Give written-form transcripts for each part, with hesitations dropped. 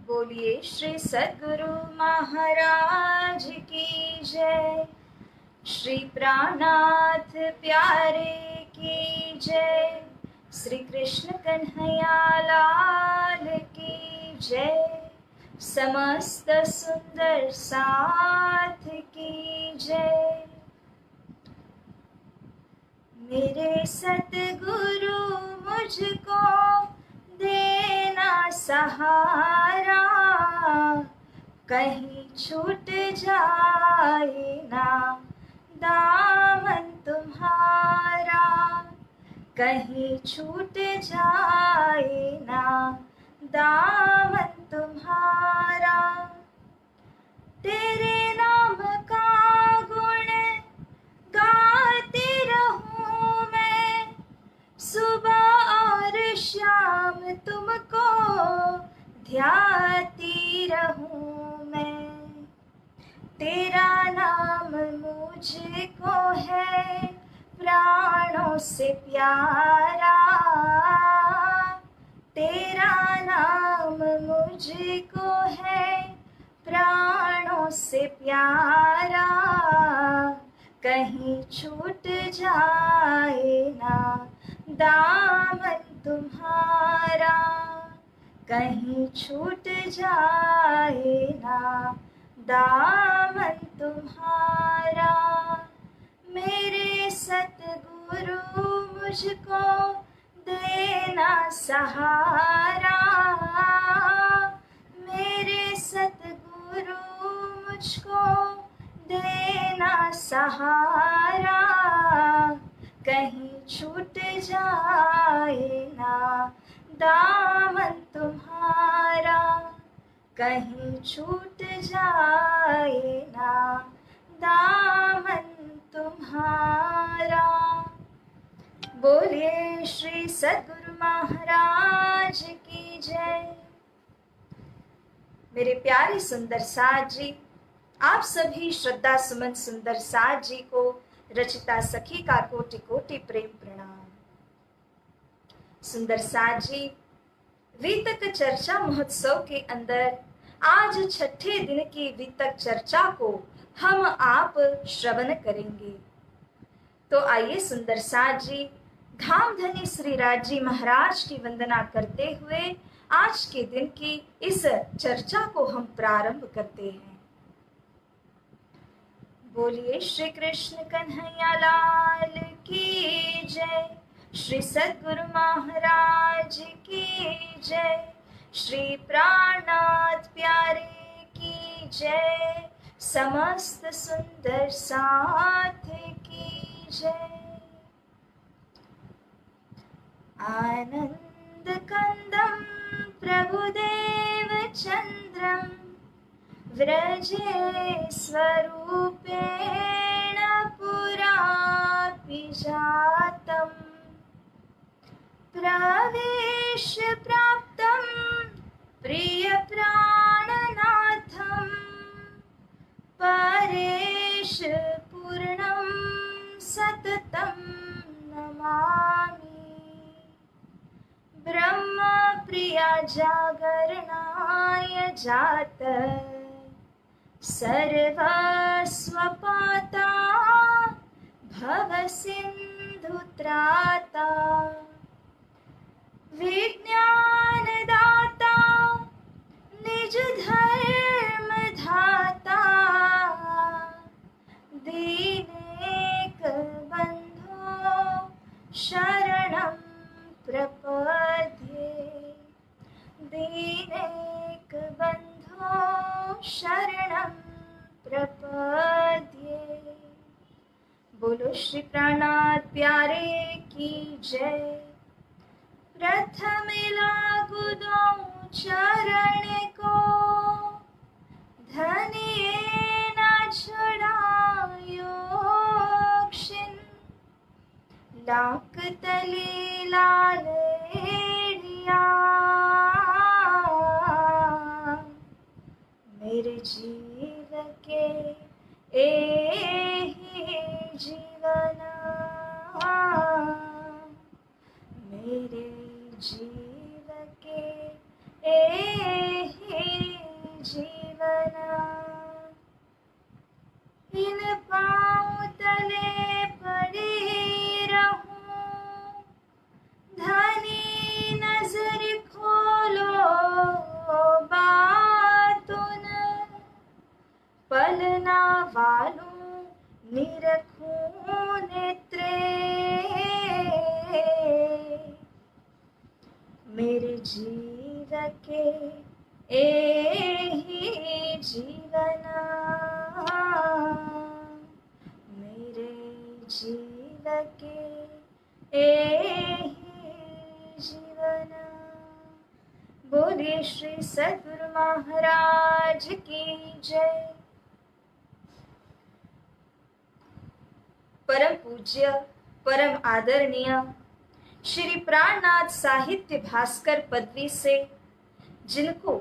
बोलिए श्री सद्गुरु महाराज की जय। श्री प्राणनाथ प्यारे की जय। श्री कृष्ण कन्हैया लाल की जय। समस्त सुंदर साथ की जय। मेरे सतगुरु मुझको देना सहारा, कहीं छूट जाए ना दामन तुम्हारा, कहीं छूट जाए ना दामन तुम्हारा। तेरे नाम का गुण गाती रहूं मैं, सुबह और शाम तुमको ध्याती रहूं मैं। तेरा नाम मुझको है प्राणों से प्यारा, तेरा नाम मुझको है प्राणों से प्यारा, कहीं छूट जाए ना दामन तुम्हारा, कहीं छूट जाए ना दामन तुम्हारा। मेरे सतगुरु मुझको देना सहारा, मेरे सतगुरु मुझको देना सहारा, कहीं छूट जाए ना दामन तुम्हारा, कहीं छूट जाए ना दामन तुम्हारा। बोलिए श्री सद्गुरु महाराज की जय। मेरे प्यारे सुंदर साथ जी, आप सभी श्रद्धा सुमन सुंदर साथ जी को रचिता सखी का कोटि कोटि प्रेम प्रणाम। सुंदर साथ जी, वितक चर्चा महोत्सव के अंदर आज छठे दिन की वितक चर्चा को हम आप श्रवण करेंगे। तो आइए सुंदर साथ जी, धामधनी श्री राज महाराज की वंदना करते हुए आज के दिन की इस चर्चा को हम प्रारंभ करते हैं। बोलिए श्री कृष्ण कन्हैया लाल की जय। श्री सद्गुरु महाराज की जय। श्री प्राणनाथ प्यारे की जय। समस्त सुंदर साथ की जय। आनंद कंदम प्रभुदेव चंद्रम व्रजे स्वरूपेण पुरापि जातम्, प्रवेश प्राप्तं प्रिय प्राणनाथं, परेश पूर्णं सततं नमामि। ब्रह्म प्रिया जागरणाय जात, सर्वस्वपाता भव सिंधु त्राता, विज्ञानदाता निज धर्म धाता, दीनेक बंधो शरणं प्रपद्ये, दीनेक बंधो शरणं प्रपद्ये। बोलो श्री प्राणनाथ प्यारे की जय। प्रथम लागू दो चरण को, धनिये न छुड़ायो क्षिण, लाख तले लाल एड़िया, मेरे जीव के एहि जीवना, मेरे जीव के एहि के एहि जीवना, मेरे जीव के एहि जीवना। बोलिए श्री सद्गुरु महाराज की जय। परम पूज्य परम आदरणीय श्री प्राणनाथ साहित्य भास्कर पदवी से जिनको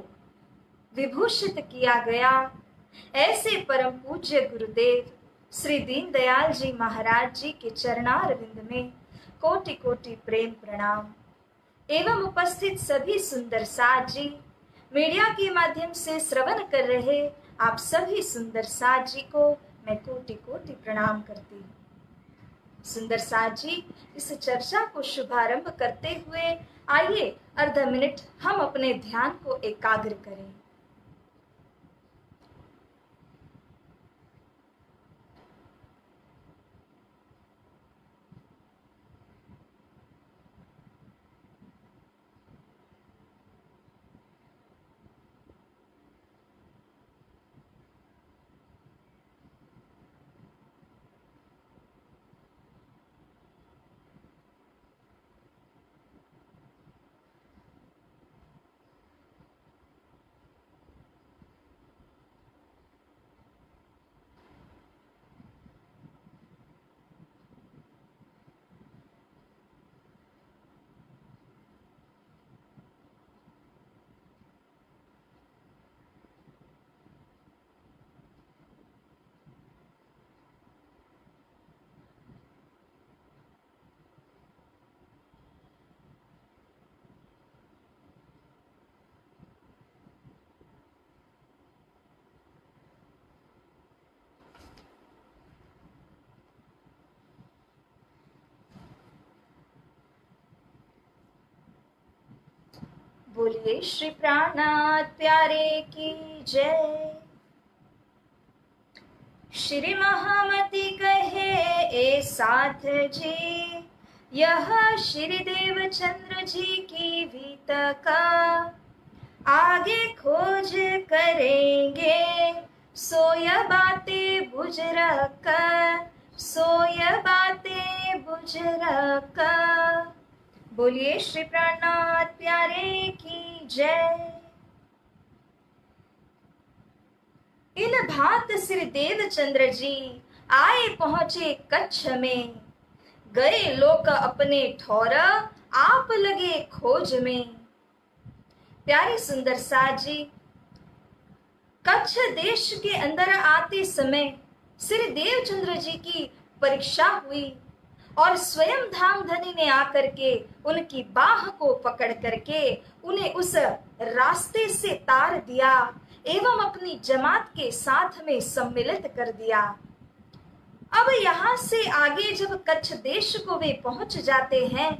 विभूषित किया गया, ऐसे परम पूज्य गुरुदेव श्री दीनदयाल जी महाराज जी के चरणारविंद में कोटि कोटि प्रेम प्रणाम। एवं उपस्थित सभी सुंदर साथ जी, मीडिया के माध्यम से श्रवण कर रहे आप सभी सुंदर साथ जी को मैं कोटि कोटि प्रणाम करती हूँ। सुंदर साथ जी, इस चर्चा को शुभारंभ करते हुए आइए अर्ध मिनट हम अपने ध्यान को एकाग्र करें। बोलिए श्री प्राणनाथ प्यारे की जय। श्री महामति कहे ए साथ जी, यह श्री देवचंद्र जी की वीत का आगे खोज करेंगे, सोय बातें बुझ रख, सोय बातें बुझ रख। बोलिए श्री प्राणनाथ प्यारे की जय। इन भांत श्री देवचंद्र जी आए पहुंचे कच्छ में, गए लोक अपने ठौर, आप लगे खोज में। प्यारी सुंदर साथ जी, कच्छ देश के अंदर आते समय श्री देवचंद्र जी की परीक्षा हुई और स्वयं धामधनी ने आकर के उनकी बाह को पकड़ करके उन्हें उस रास्ते से तार दिया एवं अपनी जमात के साथ में सम्मिलित कर दिया। अब यहाँ से आगे जब कच्छ देश को वे पहुंच जाते हैं,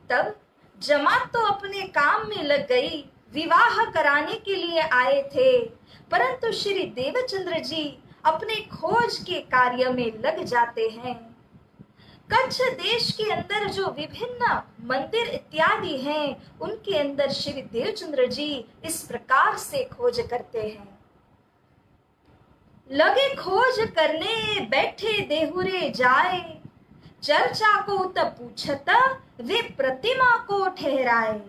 तब जमात तो अपने काम में लग गई, विवाह कराने के लिए आए थे, परंतु श्री देवचंद्र जी अपने खोज के कार्य में लग जाते हैं। कच्छ देश के अंदर जो विभिन्न मंदिर इत्यादि हैं, उनके अंदर श्री देवचंद्र जी इस प्रकार से खोज करते हैं। लगे खोज करने बैठे देहुरे जाए, चर्चा को तब पूछत वे प्रतिमा को ठहराए।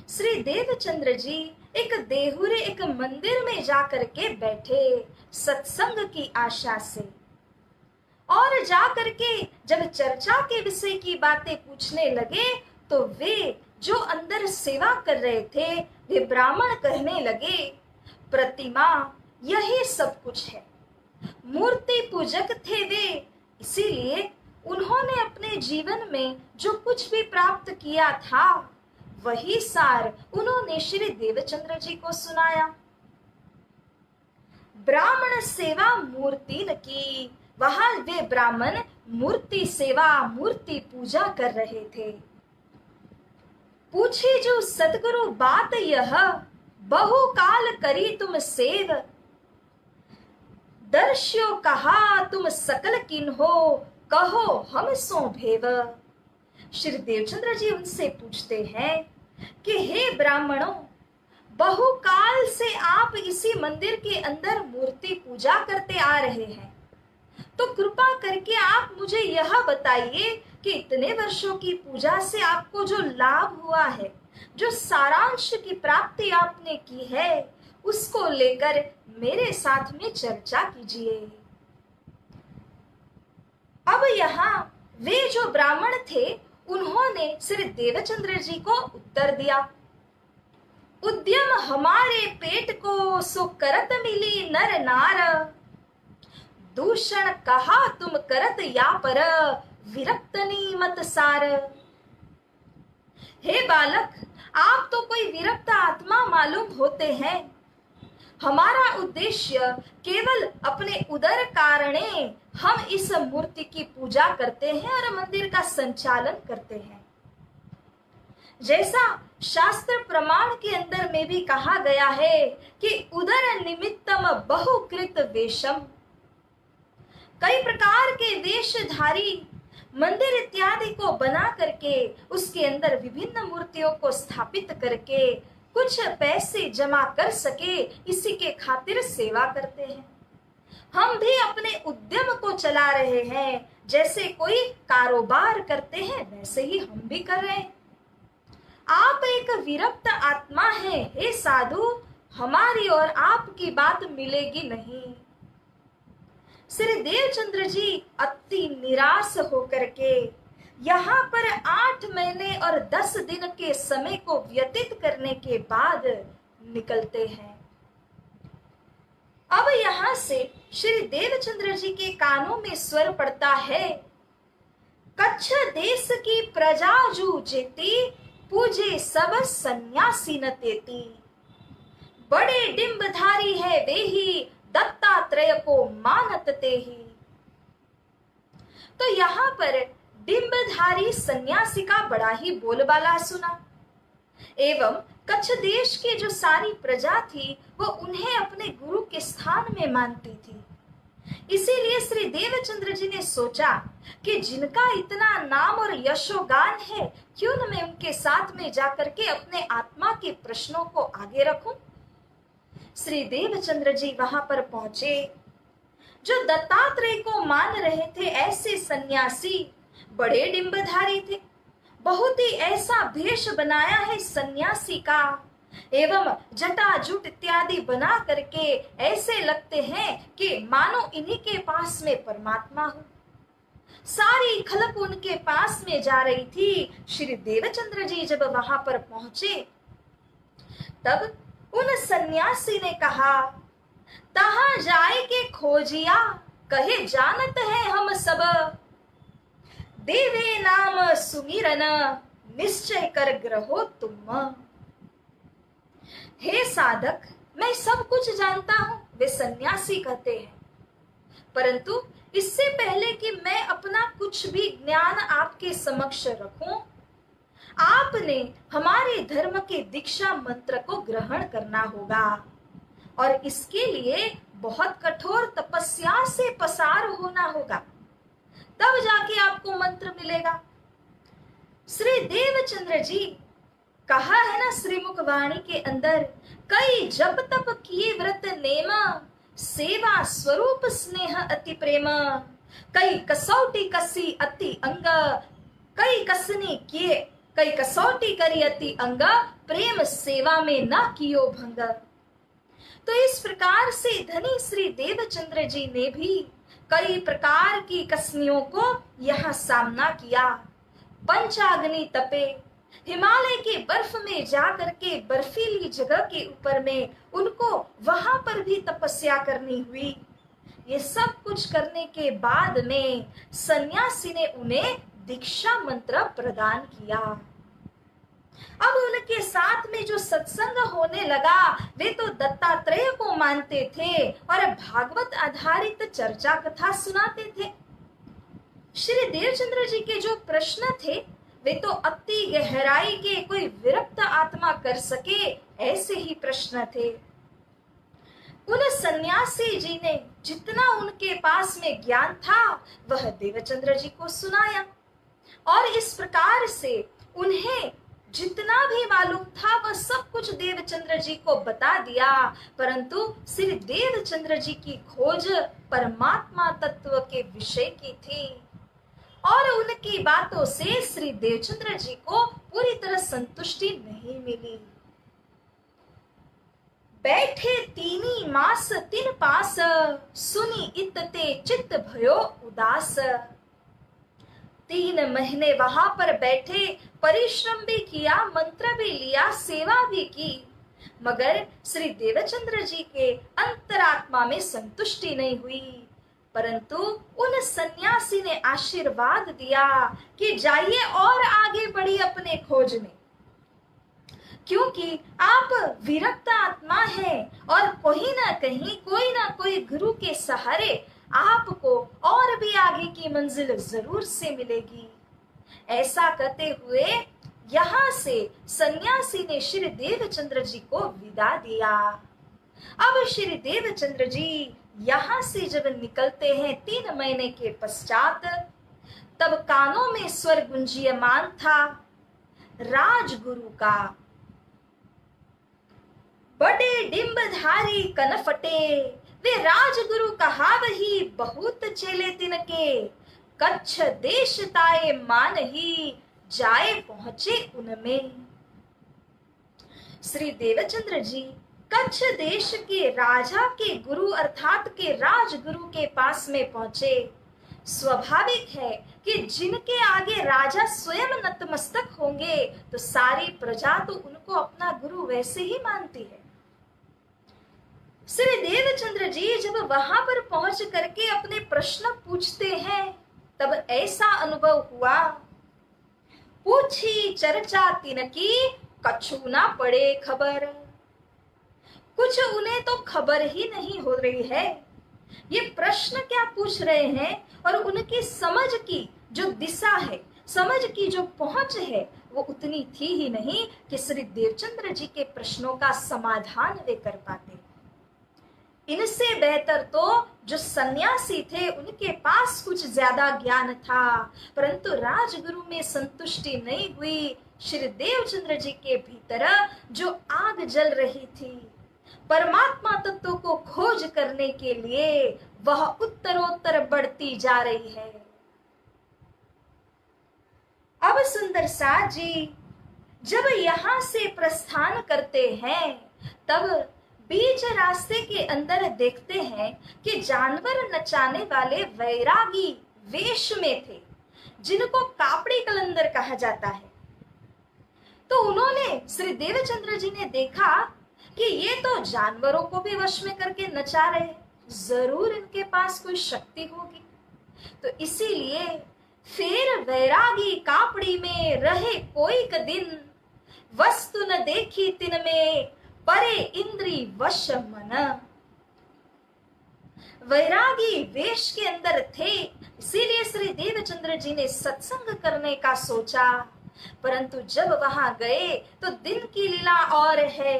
श्री देवचंद्र जी एक देहुरे एक मंदिर में जाकर के बैठे सत्संग की आशा से, और जाकर के जब चर्चा के विषय की बातें पूछने लगे तो वे जो अंदर सेवा कर रहे थे वे ब्राह्मण कहने लगे, प्रतिमा यही सब कुछ है, मूर्ति पूजक थे वे, इसीलिए उन्होंने अपने जीवन में जो कुछ भी प्राप्त किया था वही सार उन्होंने श्री देवचंद्र जी को सुनाया। ब्राह्मण सेवा मूर्ति न की, वहां वे ब्राह्मण मूर्ति सेवा मूर्ति पूजा कर रहे थे। पूछी जो सतगुरु बात यह, बहु काल करी तुम सेव, दर्श्यो कहा तुम सकल किन्हो, कहो हम सो भेव। श्री देवचंद्र जी उनसे पूछते हैं कि हे ब्राह्मणों, बहुकाल से आप इसी मंदिर के अंदर मूर्ति पूजा करते आ रहे हैं, तो कृपा करके आप मुझे यह बताइए कि इतने वर्षों की पूजा से आपको जो लाभ हुआ है, जो सारांश की प्राप्ति आपने की है, उसको लेकर मेरे साथ में चर्चा कीजिए। अब यहाँ वे जो ब्राह्मण थे, उन्होंने श्री देवचंद्र जी को उत्तर दिया, उद्यम हमारे पेट को सो करत मिली नर नार, दूषण कहा तुम करत या पर, विरक्तनी मत सार। हे बालक, आप तो कोई विरक्त आत्मा मालूम होते हैं। हमारा उद्देश्य केवल अपने उदर कारणे हम इस मूर्ति की पूजा करते हैं और मंदिर का संचालन करते हैं। जैसा शास्त्र प्रमाण के अंदर में भी कहा गया है कि उदर निमित्तम बहुकृत वेशम, कई प्रकार के वेशधारी मंदिर इत्यादि को बना करके उसके अंदर विभिन्न मूर्तियों को स्थापित करके कुछ पैसे जमा कर सके, इसी के खातिर सेवा करते हैं। हम भी अपने उद्यम को चला रहे हैं, जैसे कोई कारोबार करते हैं वैसे ही हम भी कर रहे हैं। आप एक विरक्त आत्मा हैं, हे साधु, हमारी और आपकी बात मिलेगी नहीं। श्री देवचंद्र जी अति निराश होकर के यहाँ पर 8 महीने और 10 दिन के समय को व्यतीत करने के बाद निकलते हैं। अब यहाँ से श्री देवचंद्र जी के कानों में स्वर पड़ता है, कच्छ देश की प्रजा जू जेती, पूजे सब सन्यासी न तेती, बड़े डिंबधारी है वे ही, दत्तात्रेय को मानत ते ही। तो यहाँ पर डिंबधारी सन्यासी का बड़ा ही बोलबाला सुना, एवं कच्छ देश की जो सारी प्रजा थी वो उन्हें अपने गुरु के स्थान में मानती थी। इसीलिए श्री देवचंद्र जी ने सोचा कि जिनका इतना नाम और यशोगान है, क्यों न मैं उनके साथ में जाकर के अपने आत्मा के प्रश्नों को आगे रखूं। श्री देवचंद्र जी वहां पर पहुंचे। जो दत्तात्रेय को मान रहे थे ऐसे सन्यासी बड़े डिंबधारी थे, बहुत ही ऐसा भेष बनाया है सन्यासी का, एवं जटाजूट इत्यादि बना करके ऐसे लगते हैं कि मानो इन्हीं के पास में परमात्मा हो। सारी खलक उनके पास में जा रही थी। श्री देवचंद्र जी जब वहां पर पहुंचे, तब उन सन्यासी ने कहा, तहां जाए के खोजिया, कहे जानत है हम सब, देवे नाम सुमिरन, निश्चय कर ग्रहो तुम। हे साधक, मैं सब कुछ जानता हूं, वे सन्यासी कहते हैं, परंतु इससे पहले कि मैं अपना कुछ भी ज्ञान आपके समक्ष रखूं, आपने हमारे धर्म के दीक्षा मंत्र को ग्रहण करना होगा और इसके लिए बहुत कठोर तपस्या से पसार होना होगा, तब जाके आपको मंत्र मिलेगा। श्री देवचंद्र जी कहा है ना श्रीमुख वाणी के अंदर, कई जब तप किए व्रत नेम, सेवा स्वरूप स्नेह अति प्रेम, कई कसौटी कसी अति अंग, कई कसनी किए, कई कसौटी करी अति अंग, प्रेम सेवा में न कियो भंग। तो इस प्रकार से धनी श्री देवचंद्र जी ने भी कई प्रकार की कसनियों को यह सामना किया। पंचाग्नि तपे, हिमालय के बर्फ में जाकर के बर्फीली जगह के ऊपर में उनको वहां पर भी तपस्या करनी हुई। ये सब कुछ करने के बाद में सन्यासी ने उन्हें दीक्षा मंत्र प्रदान किया। अब उनके साथ में जो सत्संग होने लगा, वे तो दत्तात्रेय को मानते थे और भागवत आधारित चर्चा कथा सुनाते थे। श्री देवचंद्र जी के जो प्रश्न थे वे तो अति गहराई के कोई विरक्त आत्मा कर सके ऐसे ही प्रश्न थे। उन सन्यासी जी ने जितना उनके पास में ज्ञान था वह देवचंद्र जी को सुनाया और इस प्रकार से उन्हें जितना भी मालूम था वह सब कुछ देवचंद्र जी को बता दिया, परंतु श्री देवचंद्र जी की खोज परमात्मा तत्व के विषय की थी और उनकी बातों से श्री देवचंद्र जी को पूरी तरह संतुष्टि नहीं मिली। बैठे तीनी मास तिन पास, सुनी इतते चित्त भयो उदास। 3 महीने वहां पर बैठे, परिश्रम भी किया, मंत्र भी लिया, सेवा भी की, मगर श्री देवचंद्र जी के अंतरात्मा में संतुष्टि नहीं हुई। परंतु उन सन्यासी ने आशीर्वाद दिया कि जाइए और आगे बढ़िए अपने खोज में, क्योंकि आप विरक्त आत्मा हैं और कहीं ना कहीं कोई ना कोई गुरु के सहारे आपको और भी आगे की मंजिल जरूर से मिलेगी। ऐसा कहते हुए यहाँ से सन्यासी ने श्री देवचंद्र जी को विदा दिया। अब श्री देवचंद्र जी यहाँ से जब निकलते हैं 3 महीने के पश्चात, तब कानों में स्वर गुंजियमान था राजगुरु का, बड़े डिम्बधारी कनफटे, वे राजगुरु कहा वही बहुत चेले तिनके, कच्छ देश ताए मान ही जाए पहुंचे उनमें। श्री देवचंद्र जी कच्छ देश के राजा के गुरु अर्थात के राजगुरु के पास में पहुंचे। स्वाभाविक है कि जिनके आगे राजा स्वयं नतमस्तक होंगे तो सारी प्रजा तो उनको अपना गुरु वैसे ही मानती है। श्री देवचंद्र जी जब वहां पर पहुंच करके अपने प्रश्न पूछते हैं, तब ऐसा अनुभव हुआ, पूछी चर्चा तिनकी, कछु ना पड़े खबर। कुछ उन्हें तो खबर ही नहीं हो रही है, ये प्रश्न क्या पूछ रहे हैं, और उनकी समझ की जो दिशा है, समझ की जो पहुंच है, वो उतनी थी ही नहीं कि श्री देवचंद्र जी के प्रश्नों का समाधान वे कर पाते। इनसे बेहतर तो जो सन्यासी थे उनके पास कुछ ज्यादा ज्ञान था, परंतु राजगुरु में संतुष्टि नहीं हुई। श्री देवचंद्र जी के भीतर जो आग जल रही थी परमात्मा तत्व को खोज करने के लिए, वह उत्तरोत्तर बढ़ती जा रही है। अब सुंदर साथ जी जब यहाँ से प्रस्थान करते हैं, तब बीच रास्ते के अंदर देखते हैं कि जानवर नचाने वाले वैरागी वेश में थे, जिनको कापड़ी कलंदर कहा जाता है। तो उन्होंने श्री देवचंद्र जी ने देखा कि ये तो जानवरों को भी वश में करके नचा रहे, जरूर इनके पास कोई शक्ति होगी। तो इसीलिए फिर वैरागी कापड़ी में रहे कोई क दिन, वस्तु न देखी तिन में परे इंद्री वश मन। वैरागी वेश के अंदर थे, इसीलिए श्री देवचंद्र जी ने सत्संग करने का सोचा, परंतु जब वहां गए तो दिन की लीला और है,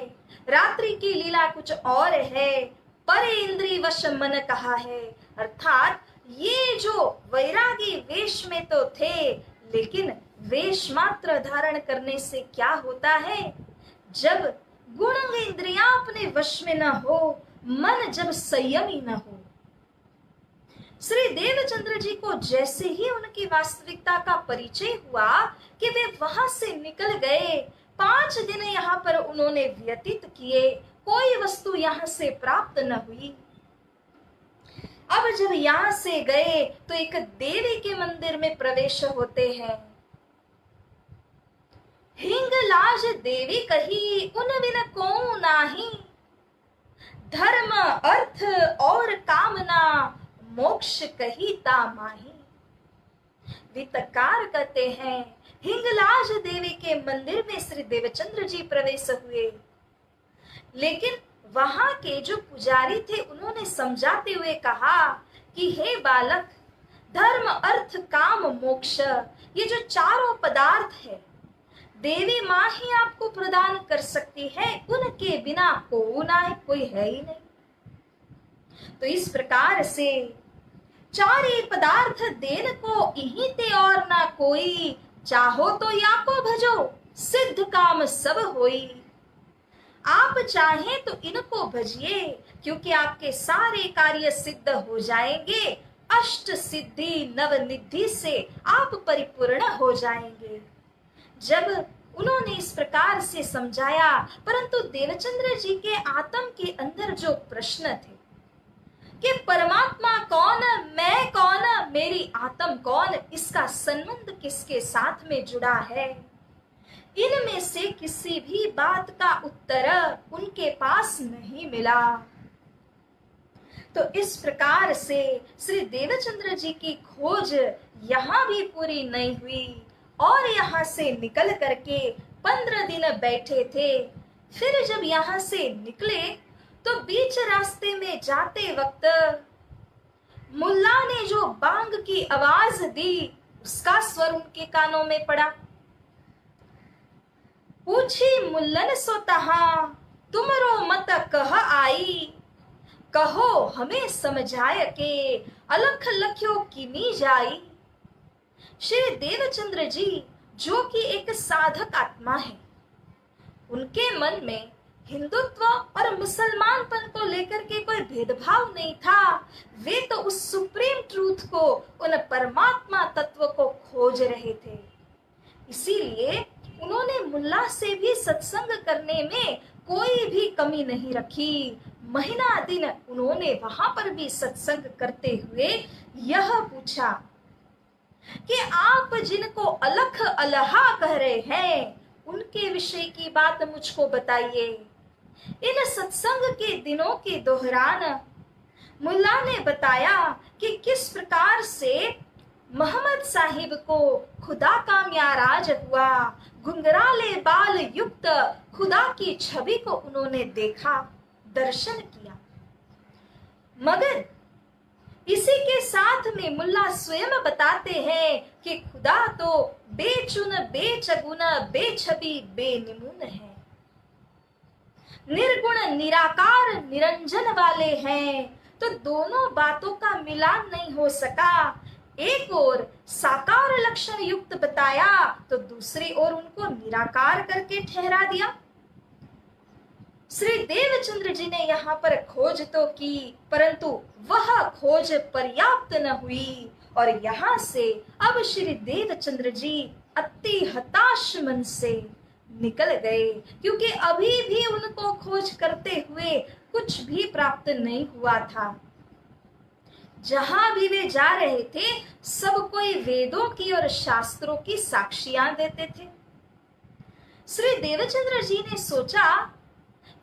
रात्रि की लीला कुछ और है। परे इंद्री वश मन कहा है, अर्थात ये जो वैरागी वेश में तो थे, लेकिन वेश मात्र धारण करने से क्या होता है, जब गुण इंद्रियां अपने वश में न हो, मन जब संयमी न हो। श्री देवचंद्र जी को जैसे ही उनकी वास्तविकता का परिचय हुआ कि वे वहां से निकल गए, 5 दिन यहाँ पर उन्होंने व्यतीत किए, कोई वस्तु यहाँ से प्राप्त न हुई। अब जब यहाँ से गए तो एक देवी के मंदिर में प्रवेश होते हैं। हिंगलाज देवी कही उन बिन को नाही, धर्म अर्थ और कामना मोक्ष कही ता माही। वित्तकार कहते हैं, हिंगलाज देवी के मंदिर में श्री देवचंद्र जी प्रवेश हुए, लेकिन वहां के जो पुजारी थे उन्होंने समझाते हुए कहा कि हे बालक, धर्म अर्थ काम मोक्ष, ये जो चारों पदार्थ है देवी माँ ही आपको प्रदान कर सकती है, उनके बिना को ना है, कोई है ही नहीं। तो इस प्रकार से चारे पदार्थ देन को इही ते और ना कोई, चाहो तो या को भजो सिद्ध काम सब होई। आप चाहें तो इनको भजिए, क्योंकि आपके सारे कार्य सिद्ध हो जाएंगे। अष्ट सिद्धि नवनिधि से आप परिपूर्ण हो जाएंगे। जब उन्होंने इस प्रकार से समझाया, परंतु देवचंद्र जी के आत्म के अंदर जो प्रश्न थे कि परमात्मा कौन, मैं कौन, मेरी आत्म कौन, इसका संबंध किसके साथ में जुड़ा है, इनमें से किसी भी बात का उत्तर उनके पास नहीं मिला। तो इस प्रकार से श्री देवचंद्र जी की खोज यहाँ भी पूरी नहीं हुई और यहाँ से निकल करके 15 दिन बैठे थे। फिर जब यहाँ से निकले तो बीच रास्ते में जाते वक्त मुल्ला ने जो बांग की आवाज दी, उसका स्वर उनके कानों में पड़ा। पूछी मुल्लन सो तहा, तुमरो मत कह आई, कहो हमें समझाय के अलख लख्यो किमी जाई। श्री देवचंद्र जी जो कि एक साधक आत्मा है, उनके मन में हिंदुत्व और मुसलमानपन को लेकर के कोई भेदभाव नहीं था। वे तो उस सुप्रीम ट्रूथ को, उन परमात्मा तत्व को खोज रहे थे। इसीलिए उन्होंने मुल्ला से भी सत्संग करने में कोई भी कमी नहीं रखी। महीना दिन उन्होंने वहां पर भी सत्संग करते हुए यह पूछा कि आप जिनको अलख अलहा कह रहे हैं, उनके विषय की बात मुझको बताइए। इन सत्संग के दिनों के दौरान मुल्ला ने बताया कि किस प्रकार से मोहम्मद साहिब को खुदा का म्याराज हुआ, घुंघराले बाल युक्त खुदा की छवि को उन्होंने देखा, दर्शन किया। मगर इसी के साथ में मुल्ला स्वयं बताते हैं कि खुदा तो बेचुन बेचगुन बेछबी बेनिमुन है, निर्गुण निराकार निरंजन वाले हैं। तो दोनों बातों का मिलान नहीं हो सका। एक ओर साकार लक्षण युक्त बताया तो दूसरी ओर उनको निराकार करके ठहरा दिया। श्री देवचंद्र जी ने यहाँ पर खोज तो की, परंतु वह खोज पर्याप्त न हुई और यहाँ से अब श्री देवचंद्र जी अति हताश मन से निकल गए, क्योंकि अभी भी उनको खोज करते हुए कुछ भी प्राप्त नहीं हुआ था। जहां भी वे जा रहे थे, सब कोई वेदों की और शास्त्रों की साक्षियां देते थे। श्री देवचंद्र जी ने सोचा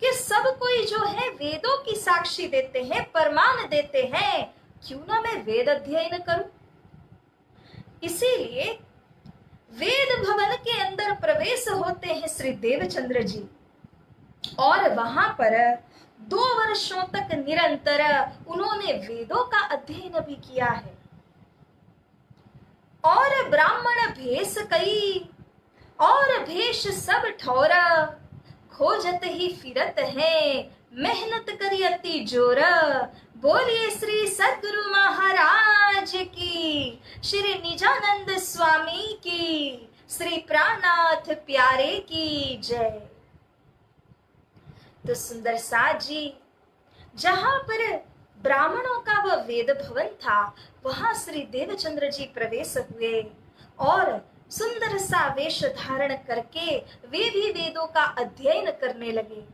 कि सब कोई जो है वेदों की साक्षी देते हैं, प्रमाण देते हैं, क्यों ना मैं वेद अध्ययन करूं। इसीलिए वेद भवन के अंदर प्रवेश होते हैं श्री देवचंद्र जी, और वहां पर 2 वर्षों तक निरंतर उन्होंने वेदों का अध्ययन भी किया है। और ब्राह्मण भेष कई और भेष सब ठौर, खोजत ही फिरत है मेहनत करी अति जोर। बोलिए श्री सद्गुरु महाराज की, श्री निजानंद स्वामी की, श्री प्राणनाथ प्यारे की जय। तो सुंदर साथ जी, जहां पर ब्राह्मणों का वह वेद भवन था, वहां श्री देवचंद्र जी प्रवेश हुए और सुंदर सा वेश धारण करके वे भी वेदों का अध्ययन करने लगे।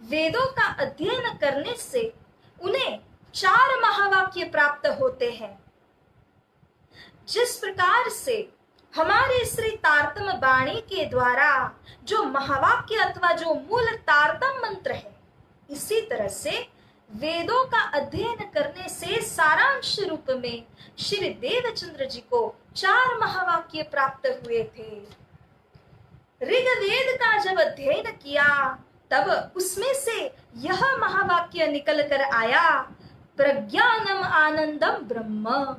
वेदों का अध्ययन करने से उन्हें 4 महावाक्य प्राप्त होते हैं। जिस प्रकार से हमारे श्री तारतम वाणी के द्वारा जो महावाक्य अथवा जो मूल तारतम मंत्र है, इसी तरह से वेदों का अध्ययन करने से सारांश रूप में श्री देवचंद्र जी को 4 महावाक्य प्राप्त हुए थे। ऋग्वेद का जब अध्ययन किया, तब उसमें से यह महावाक्य निकल कर आया, प्रज्ञानम आनंदम ब्रह्म।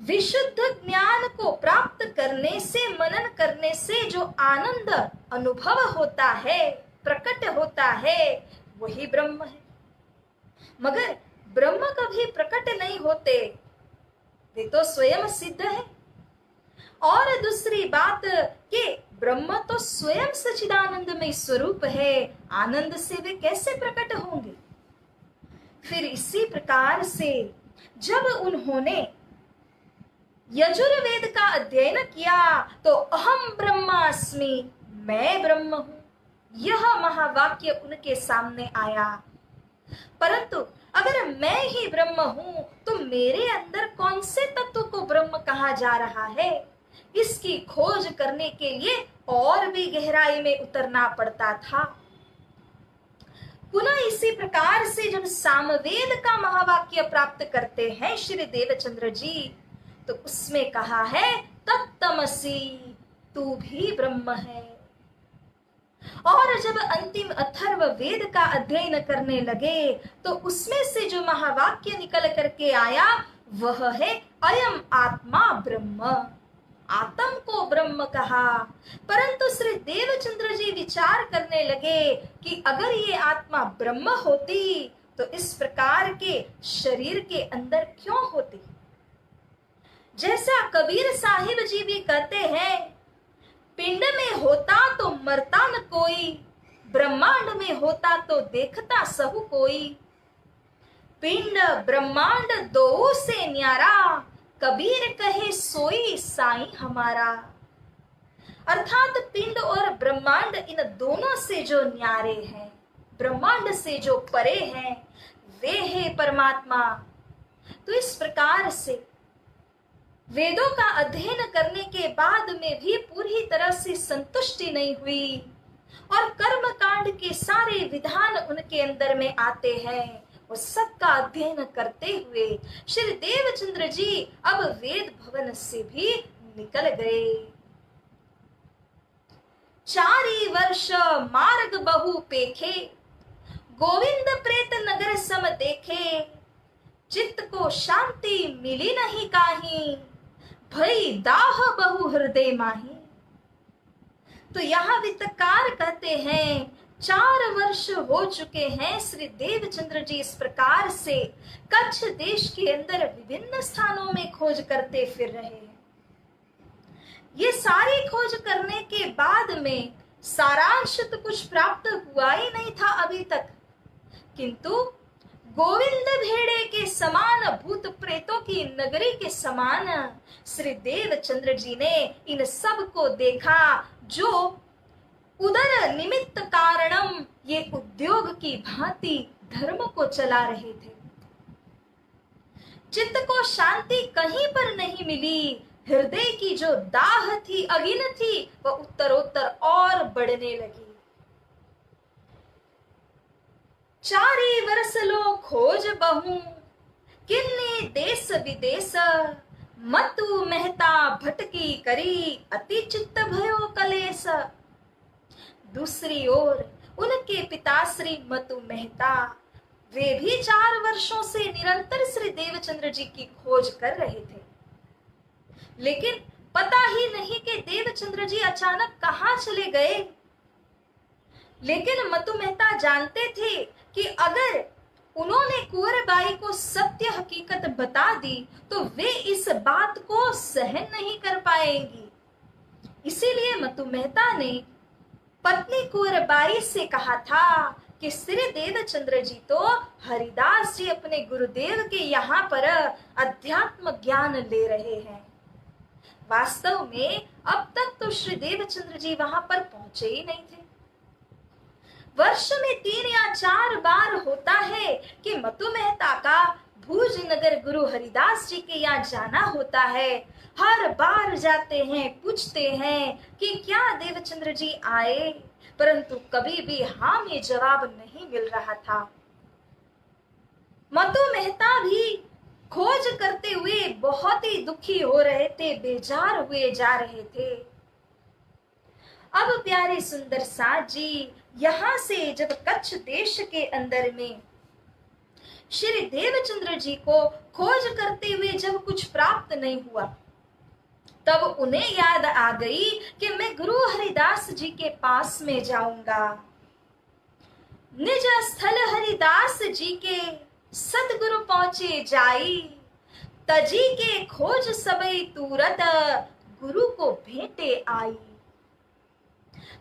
विशुद्ध ज्ञान को प्राप्त करने से, मनन करने से जो आनंद अनुभव होता है, प्रकट होता है, वही ब्रह्म है। मगर ब्रह्म कभी प्रकट नहीं होते, वे तो स्वयं सिद्ध है। और दूसरी बात कि ब्रह्म तो स्वयं सच्चिदानंदमय स्वरूप है, आनंद से वे कैसे प्रकट होंगे। फिर इसी प्रकार से जब उन्होंने यजुर्वेद का अध्ययन किया तो अहम ब्रह्मास्मि, मैं ब्रह्म हूं, यह महावाक्य उनके सामने आया। परंतु अगर मैं ही ब्रह्म हूं तो मेरे अंदर कौन से तत्व को ब्रह्म कहा जा रहा है, इसकी खोज करने के लिए और भी गहराई में उतरना पड़ता था। पुनः इसी प्रकार से जब सामवेद का महावाक्य प्राप्त करते हैं श्री देवचंद्र जी, तो उसमें कहा है तत्तमसि, तू भी ब्रह्म है। और जब अंतिम अथर्व वेद का अध्ययन करने लगे तो उसमें से जो महावाक्य निकल करके आया वह है अयम आत्मा ब्रह्म। आत्म को ब्रह्म कहा। परंतु श्री देवचंद्र जी विचार करने लगे कि अगर ये आत्मा ब्रह्म होती तो इस प्रकार के शरीर के अंदर क्यों होती। जैसा कबीर साहिब जी भी कहते हैं, पिंड में होता तो मरता न कोई, ब्रह्मांड में होता तो देखता सहु कोई। पिंड ब्रह्मांड दो से न्यारा, कबीर कहे सोई साईं हमारा। अर्थात पिंड और ब्रह्मांड इन दोनों से जो न्यारे हैं, ब्रह्मांड से जो परे हैं, वे है परमात्मा। तो इस प्रकार से वेदों का अध्ययन करने के बाद में भी पूरी तरह से संतुष्टि नहीं हुई और कर्म कांड के सारे विधान उनके अंदर में आते हैं। वो सबका अध्ययन करते हुए श्री देवचंद्र जी अब वेद भवन से भी निकल गए। 4 वर्ष मार्ग बहु पेखे, गोविंद प्रेत नगर सम देखे। चित्त को शांति मिली नहीं काहीं, भई दाह बहु हृदय माही। तो यहाँ वित्तकार कहते हैं 4 वर्ष हो चुके हैं श्री देवचंद्र जी इस प्रकार से कच्छ देश के अंदर विभिन्न स्थानों में खोज करते फिर रहे हैं। ये सारी खोज करने के बाद में सारांश तो कुछ प्राप्त हुआ ही नहीं था अभी तक, किंतु गोविंद भेड़े के समान, भूत प्रेतों की नगरी के समान श्री देवचंद्र जी ने इन सब को देखा जो उदर निमित्त कारणम ये उद्योग की भांति धर्म को चला रहे थे। चित्त को शांति कहीं पर नहीं मिली। हृदय की जो दाह थी, अगिन थी, वह उत्तरोत्तर और बढ़ने लगी। 4 वर्ष लो खोज बहु, किन्नी देश विदेश। मतु मेहता भटकी करी, अति चित्त भयो कलेश। दूसरी ओर उनके पिता श्री मतु मेहता, वे भी 4 वर्षों से निरंतर श्री देवचंद्र जी की खोज कर रहे थे, लेकिन पता ही नहीं कि देवचंद्र जी अचानक कहाँ चले गए। लेकिन मतु मेहता जानते थे कि अगर उन्होंने कुंवरबाई को सत्य हकीकत बता दी तो वे इस बात को सहन नहीं कर पाएंगी। इसीलिए मतु मेहता ने पत्नी कुंवरबाई से कहा था कि श्री देवचंद्र जी तो हरिदास जी अपने गुरुदेव के यहाँ पर अध्यात्म ज्ञान ले रहे हैं। वास्तव में अब तक तो श्री देवचंद्र जी वहां पर पहुंचे ही नहीं थे। वर्ष में 3 या 4 बार होता है कि मतु मेहता का भूज नगर गुरु हरिदास जी के यहाँ जाना होता है। हर बार जाते हैं, पूछते हैं कि क्या देवचंद्र जी आए, परंतु कभी भी हाँ में जवाब नहीं मिल रहा था। मतु मेहता भी खोज करते हुए बहुत ही दुखी हो रहे थे, बेजार हुए जा रहे थे। अब प्यारे सुंदर साथ जी यहां से जब कच्छ देश के अंदर में श्री देवचंद्र जी को खोज करते हुए जब कुछ प्राप्त नहीं हुआ, तब उन्हें याद आ गई कि मैं गुरु हरिदास जी के पास में जाऊंगा। निज स्थल हरिदास जी के सतगुरु पहुंचे जाई, तजी के खोज सबई तुरत गुरु को भेंटे आई।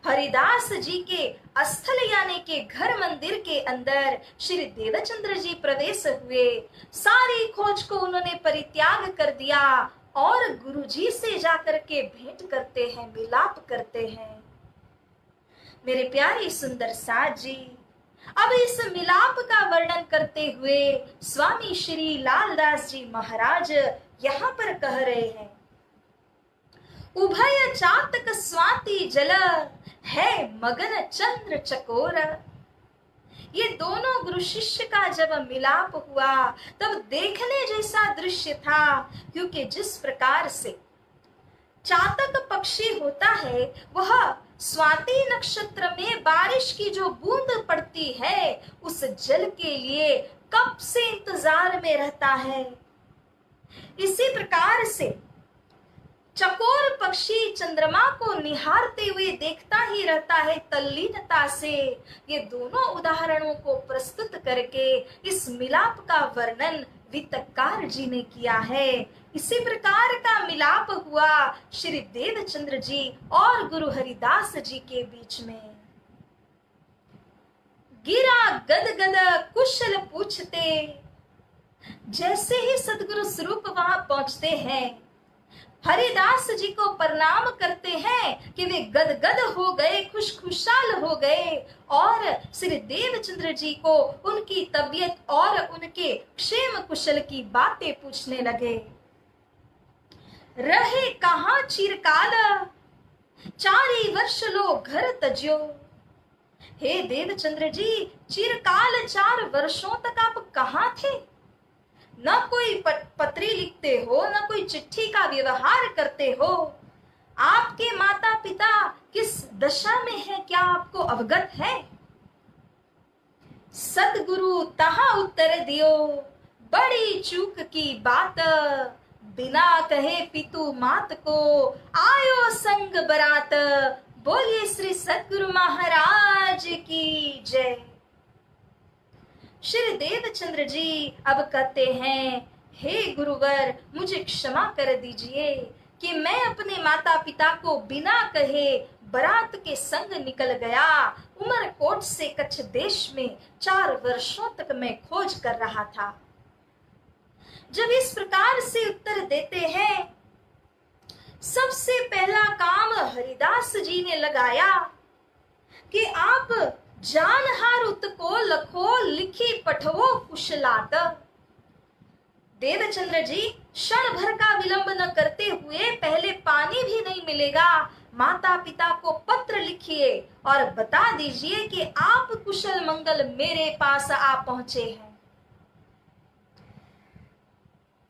हरिदास जी के स्थल यानी के घर मंदिर के अंदर श्री देवचंद्र जी प्रवेश हुए। सारी खोज को उन्होंने परित्याग कर दिया और गुरु जी से जाकर के भेंट करते हैं, मिलाप करते हैं। मेरे प्यारे सुंदर साथ जी, अब इस मिलाप का वर्णन करते हुए स्वामी श्री लालदास जी महाराज यहाँ पर कह रहे हैं, उभय चातक स्वाति जल है मगन चंद्र चकोर। ये दोनों गुरु शिष्य का जब मिलाप हुआ तब देखने जैसा दृश्य था, क्योंकि जिस प्रकार से चातक पक्षी होता है वह स्वाति नक्षत्र में बारिश की जो बूंद पड़ती है उस जल के लिए कब से इंतजार में रहता है, इसी प्रकार से चकोर पक्षी चंद्रमा को निहारते हुए देखता ही रहता है तल्लीनता से। ये दोनों उदाहरणों को प्रस्तुत करके इस मिलाप का वर्णन वित्तकार जी ने किया है। इसी प्रकार का मिलाप हुआ श्री देवचंद्र जी और गुरु हरिदास जी के बीच में। गिरा गद गद कुशल पूछते, जैसे ही सदगुरु स्वरूप वहां पहुंचते हैं, हरिदास जी को प्रणाम करते हैं कि वे गदगद हो गए, खुशखुशाल हो गए और श्री देवचंद्र जी को उनकी तबीयत और उनके क्षेम कुशल की बातें पूछने लगे। रहे कहाँ चिरकाल, 4 वर्ष लो घर तज्यो। हे देवचंद्र जी, चिरकाल 4 वर्षों तक आप कहाँ थे? न कोई पत्री लिखते हो, न कोई चिट्ठी का व्यवहार करते हो। आपके माता पिता किस दशा में है, क्या आपको अवगत है? सतगुरु तहा उत्तर दियो, बड़ी चूक की बात। बिना कहे पितु मात को आयो संग बरात। बोलिए श्री सतगुरु महाराज की जय। श्री देवचंद्र जी अब कहते हैं, हे गुरुवर, मुझे क्षमा कर दीजिए कि मैं अपने माता पिता को बिना कहे बरात के संग निकल गया। उमरकोट से कच्छ देश में 4 वर्षों तक मैं खोज कर रहा था। जब इस प्रकार से उत्तर देते हैं, सबसे पहला काम हरिदास जी ने लगाया कि आप जानहार उत को लखो लिखी पठवो कुशलात। देवचंद्र जी क्षण भर का विलंब न करते हुए, पहले पानी भी नहीं मिलेगा, माता पिता को पत्र लिखिए और बता दीजिए कि आप कुशल मंगल मेरे पास आ पहुंचे हैं।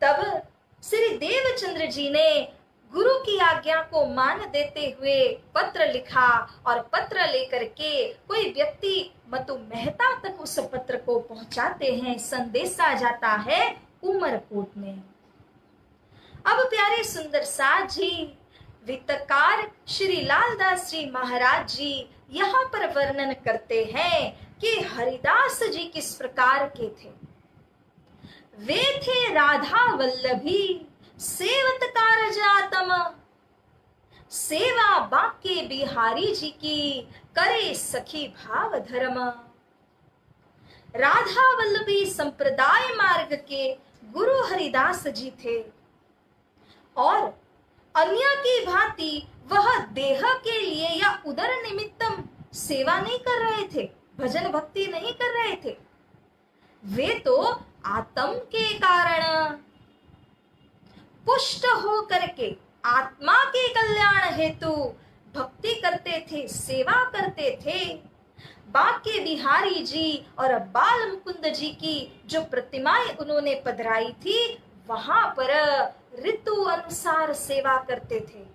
तब श्री देवचंद्र जी ने गुरु की आज्ञा को मान देते हुए पत्र लिखा और पत्र लेकर के कोई व्यक्ति मतु मेहता तक उस पत्र को पहुंचाते हैं। संदेशा जाता है उमरकोट में। अब प्यारे सुंदर साथ जी, वित्तकार श्री लालदास जी महाराज जी यहाँ पर वर्णन करते हैं कि हरिदास जी किस प्रकार के थे। वे थे राधा वल्लभी सेवतकार जातम, सेवा बाके बिहारी जी की करे सखी भाव धर्म। राधा वल्लभी संप्रदाय मार्ग के गुरु हरिदास जी थे और अन्य की भांति वह देह के लिए या उदर निमित्तम सेवा नहीं कर रहे थे, भजन भक्ति नहीं कर रहे थे। वे तो आत्म के कारण पुष्ट हो करके आत्मा के कल्याण हेतु भक्ति करते थे, सेवा करते थे। बाके बिहारी जी और बाल मुकुंद जी की जो प्रतिमाएं उन्होंने पधराई थी, वहां पर ऋतु अनुसार सेवा करते थे।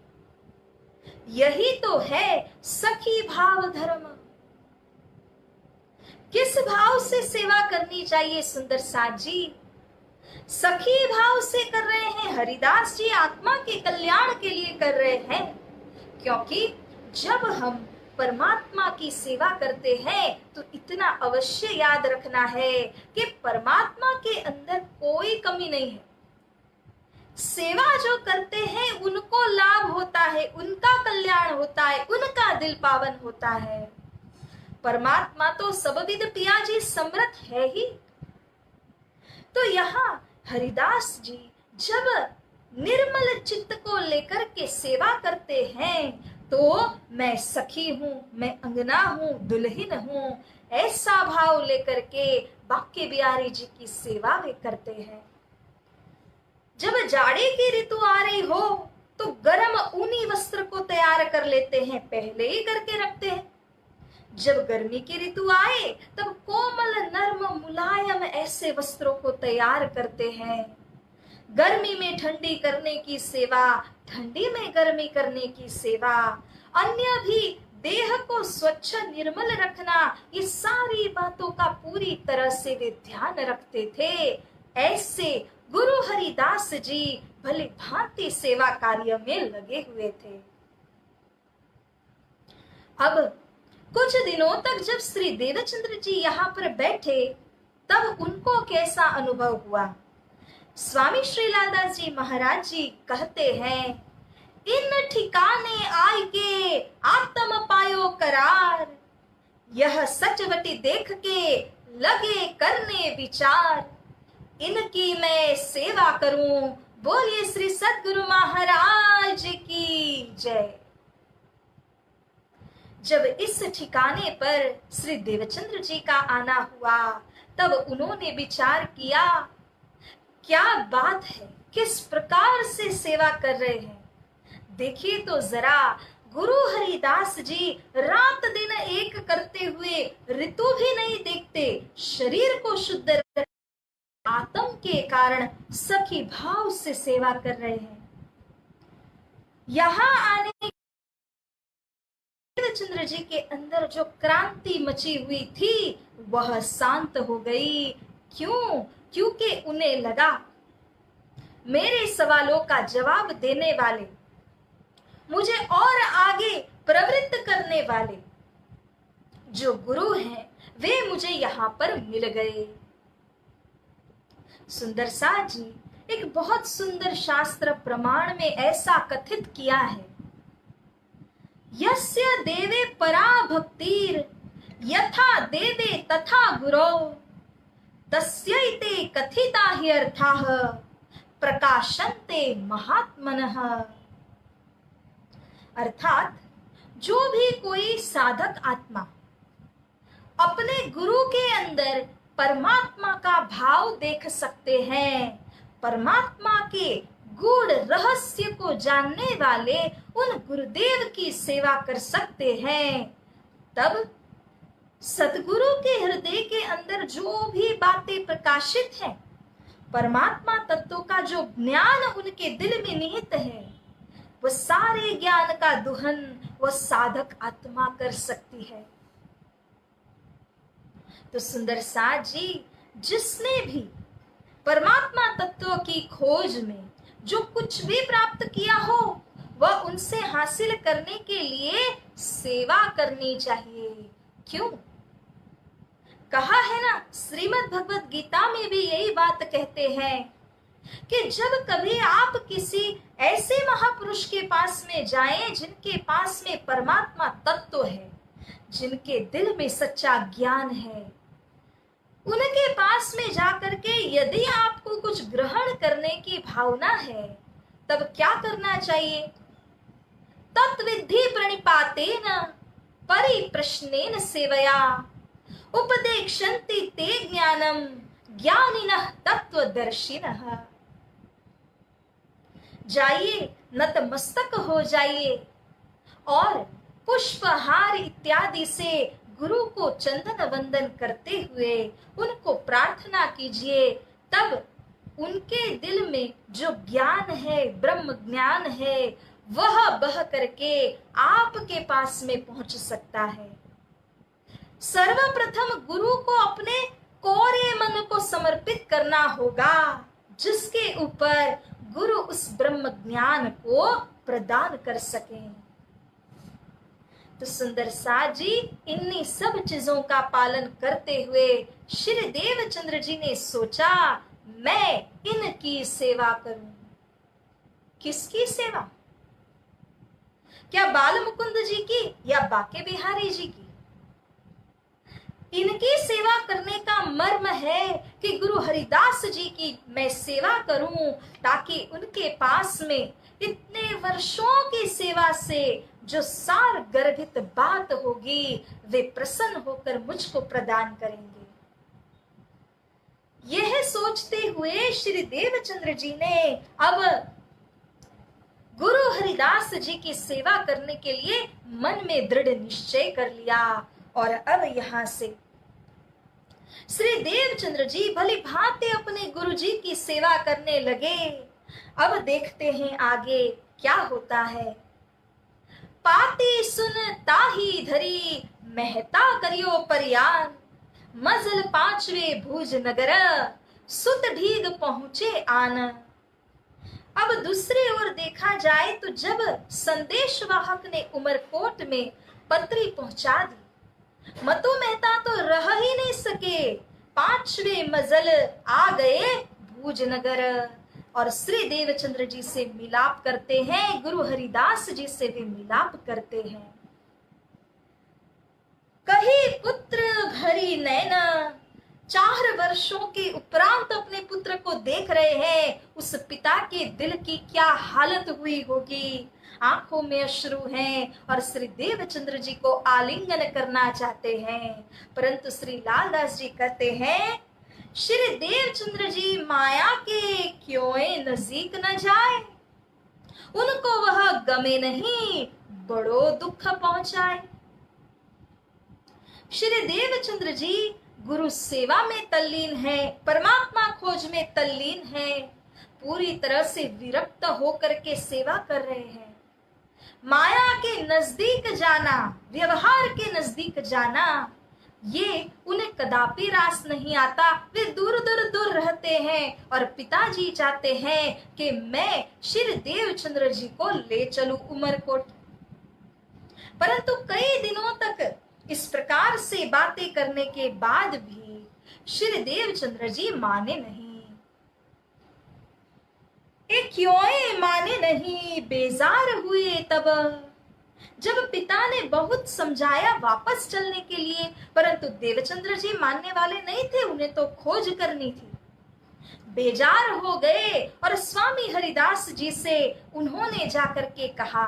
यही तो है सखी भाव धर्म। किस भाव से सेवा करनी चाहिए सुंदर साथ जी? सखी भाव से कर रहे हैं। हरिदास जी आत्मा के कल्याण के लिए कर रहे हैं, क्योंकि जब हम परमात्मा की सेवा करते हैं तो इतना अवश्य याद रखना है कि परमात्मा के अंदर कोई कमी नहीं है। सेवा जो करते हैं उनको लाभ होता है, उनका कल्याण होता है, उनका दिल पावन होता है। परमात्मा तो सबविद पियाजी समर्थ है ही। तो यहाँ हरिदास जी जब निर्मल चित्त को लेकर के सेवा करते हैं तो मैं सखी हूं, मैं अंगना हूं, दुल्हन हूं, ऐसा भाव लेकर के बांके बिहारी जी की सेवा वे करते हैं। जब जाड़े की ऋतु आ रही हो तो गर्म ऊनी वस्त्र को तैयार कर लेते हैं, पहले ही करके रखते हैं। जब गर्मी की ऋतु आए तब कोमल नर्म मुलायम ऐसे वस्त्रों को तैयार करते हैं। गर्मी में ठंडी करने की सेवा, ठंडी में गर्मी करने की सेवा, अन्य भी देह को स्वच्छ निर्मल रखना, ये सारी बातों का पूरी तरह से वे ध्यान रखते थे। ऐसे गुरु हरिदास जी भली भांति सेवा कार्य में लगे हुए थे। अब कुछ दिनों तक जब श्री देवचंद्र जी यहाँ पर बैठे तब उनको कैसा अनुभव हुआ। स्वामी श्री लालदास जी महाराज जी कहते हैं, इन ठिकाने आय के आत्म पायो करार, यह सचवटी देख के लगे करने विचार, इनकी मैं सेवा करूं, बोलिए श्री सद्गुरु महाराज की जय। जब इस ठिकाने पर श्री देवचंद्र जी का आना हुआ तब उन्होंने विचार किया, क्या बात है, किस प्रकार से सेवा कर रहे हैं। देखिए तो जरा, गुरु हरिदास जी रात दिन एक करते हुए ऋतु भी नहीं देखते, शरीर को शुद्ध आत्म के कारण सखी भाव से सेवा कर रहे हैं। यहाँ आने चंद्र जी के अंदर जो क्रांति मची हुई थी वह शांत हो गई। क्यों? क्योंकि उन्हें लगा मेरे सवालों का जवाब देने वाले, मुझे और आगे प्रवृत्त करने वाले जो गुरु हैं वे मुझे यहाँ पर मिल गए। सुंदर सा जी एक बहुत सुंदर शास्त्र प्रमाण में ऐसा कथित किया है, यस्य देवे परा भक्तिर् यथा देवे तथा गुरो तस्यैते कथिता हि अर्थाः प्रकाशन्ते महात्मनः। अर्थात जो भी कोई साधक आत्मा अपने गुरु के अंदर परमात्मा का भाव देख सकते हैं, परमात्मा के गूढ़ रहस्य को जानने वाले उन गुरुदेव की सेवा कर सकते हैं, तब सतगुरु के हृदय के अंदर जो भी बातें प्रकाशित हैं, परमात्मा तत्व का जो ज्ञान उनके दिल में निहित है, वह सारे ज्ञान का दुहन वह साधक आत्मा कर सकती है। तो सुंदर साथ जी जिसने भी परमात्मा तत्व की खोज में जो कुछ भी प्राप्त किया हो वह उनसे हासिल करने के लिए सेवा करनी चाहिए। क्यों? कहा है ना, श्रीमद् भगवत गीता में भी यही बात कहते हैं कि जब कभी आप किसी ऐसे महापुरुष के पास में जाएं जिनके पास में परमात्मा तत्व है, जिनके दिल में सच्चा ज्ञान है, उनके पास में जाकर के यदि आपको कुछ ग्रहण करने की भावना है तब क्या करना चाहिए? तत्विद्धि प्रणिपातेन परिप्रश्नेन सेवया उपदेक्षन्ति ते ज्ञानम ज्ञानिनः तत्वदर्शिनः। जाइए, नतमस्तक हो जाइए और पुष्पहार इत्यादि से गुरु को चंदन वंदन करते हुए उनको प्रार्थना कीजिए, तब उनके दिल में जो ज्ञान है, ब्रह्म ज्ञान है, वह बह करके आपके पास में पहुंच सकता है। सर्वप्रथम गुरु को अपने कोरे मन को समर्पित करना होगा, जिसके ऊपर गुरु उस ब्रह्म ज्ञान को प्रदान कर सके। तो सुंदर साथ जी इन्हीं सब चीजों का पालन करते हुए श्री देवचंद्र जी ने सोचा मैं इनकी सेवा करूं। किसकी सेवा? क्या बाल मुकुंद जी की या बाके बिहारी जी की? इनकी सेवा करने का मर्म है कि गुरु हरिदास जी की मैं सेवा करूं, ताकि उनके पास में इतने वर्षों की सेवा से जो सार गर्भित बात होगी वे प्रसन्न होकर मुझको प्रदान करेंगे। यह सोचते हुए श्री देवचंद्र जी ने अब गुरु हरिदास जी की सेवा करने के लिए मन में दृढ़ निश्चय कर लिया। और अब यहां से श्री देवचंद्र जी भली भांति अपने गुरु जी की सेवा करने लगे। अब देखते हैं आगे क्या होता है। पाती सुन ताही धरी मेहता करियो परियान, मजल पांचवे भुज नगर सुत ढीग पहुंचे आन। अब दूसरी ओर देखा जाए तो जब संदेशवाहक ने उमरकोट में पत्री पहुंचा दी, मतु मेहता तो रह ही नहीं सके, पांचवे मजल आ गए भूजनगर और श्री देवचंद्र जी से मिलाप करते हैं, गुरु हरिदास जी से भी मिलाप करते हैं। कही पुत्र भरी नैना, 4 वर्षों के उपरांत अपने पुत्र को देख रहे हैं। उस पिता के दिल की क्या हालत हुई होगी। आंखों में अश्रु हैं और श्री देवचंद्र जी को आलिंगन करना चाहते हैं, परंतु श्री लालदास जी कहते हैं श्री देवचंद्र जी माया के क्यों नजदीक न जाए, उनको वह गमे नहीं बड़ो दुख पहुंचाए। श्री देवचंद्र जी गुरु सेवा में तल्लीन है, परमात्मा खोज में तल्लीन है, पूरी तरह से विरक्त होकर के सेवा कर रहे हैं। माया के नजदीक जाना, व्यवहार के नजदीक जाना, ये उन्हें कदापि रास नहीं आता। वे दूर दूर दूर रहते हैं और पिताजी चाहते हैं कि मैं श्री देवचंद्र जी को ले चलूं उमरकोट, परंतु कई दिनों तक इस प्रकार से बातें करने के बाद भी श्री देवचंद्र जी माने नहीं। क्यों माने नहीं, बेजार हुए तब जब पिता ने बहुत समझाया वापस चलने के लिए, परंतु देवचंद्र जी मानने वाले नहीं थे, उन्हें तो खोज करनी थी। बेजार हो गए और स्वामी हरिदास जी से उन्होंने जाकर के कहा,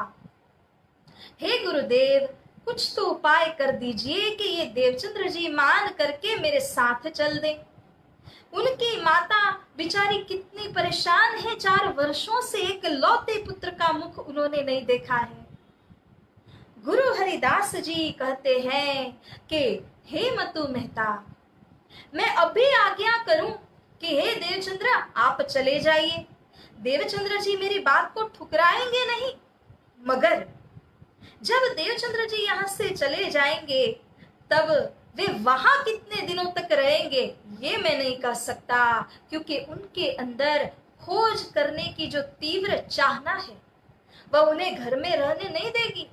हे गुरुदेव, कुछ तो उपाय कर दीजिए कि ये देवचंद्र जी मान करके मेरे साथ चल दें। उनकी माता बिचारी कितनी परेशान है, 4 वर्षों से एक लौते पुत्र का मुख उन्होंने नहीं देखा है। गुरु हरिदास जी कहते हैं कि हे मतु मेहता, मैं अभी आज्ञा करूं कि हे देवचंद्र आप चले जाइए। देवचंद्र जी मेरी बात को ठुकराएंगे नहीं, मगर जब देवचंद्र जी यहाँ से चले जाएंगे तब वे वहां कितने दिनों तक रहेंगे ये मैं नहीं कह सकता, क्योंकि उनके अंदर खोज करने की जो तीव्र चाहना है वह उन्हें घर में रहने नहीं देगी।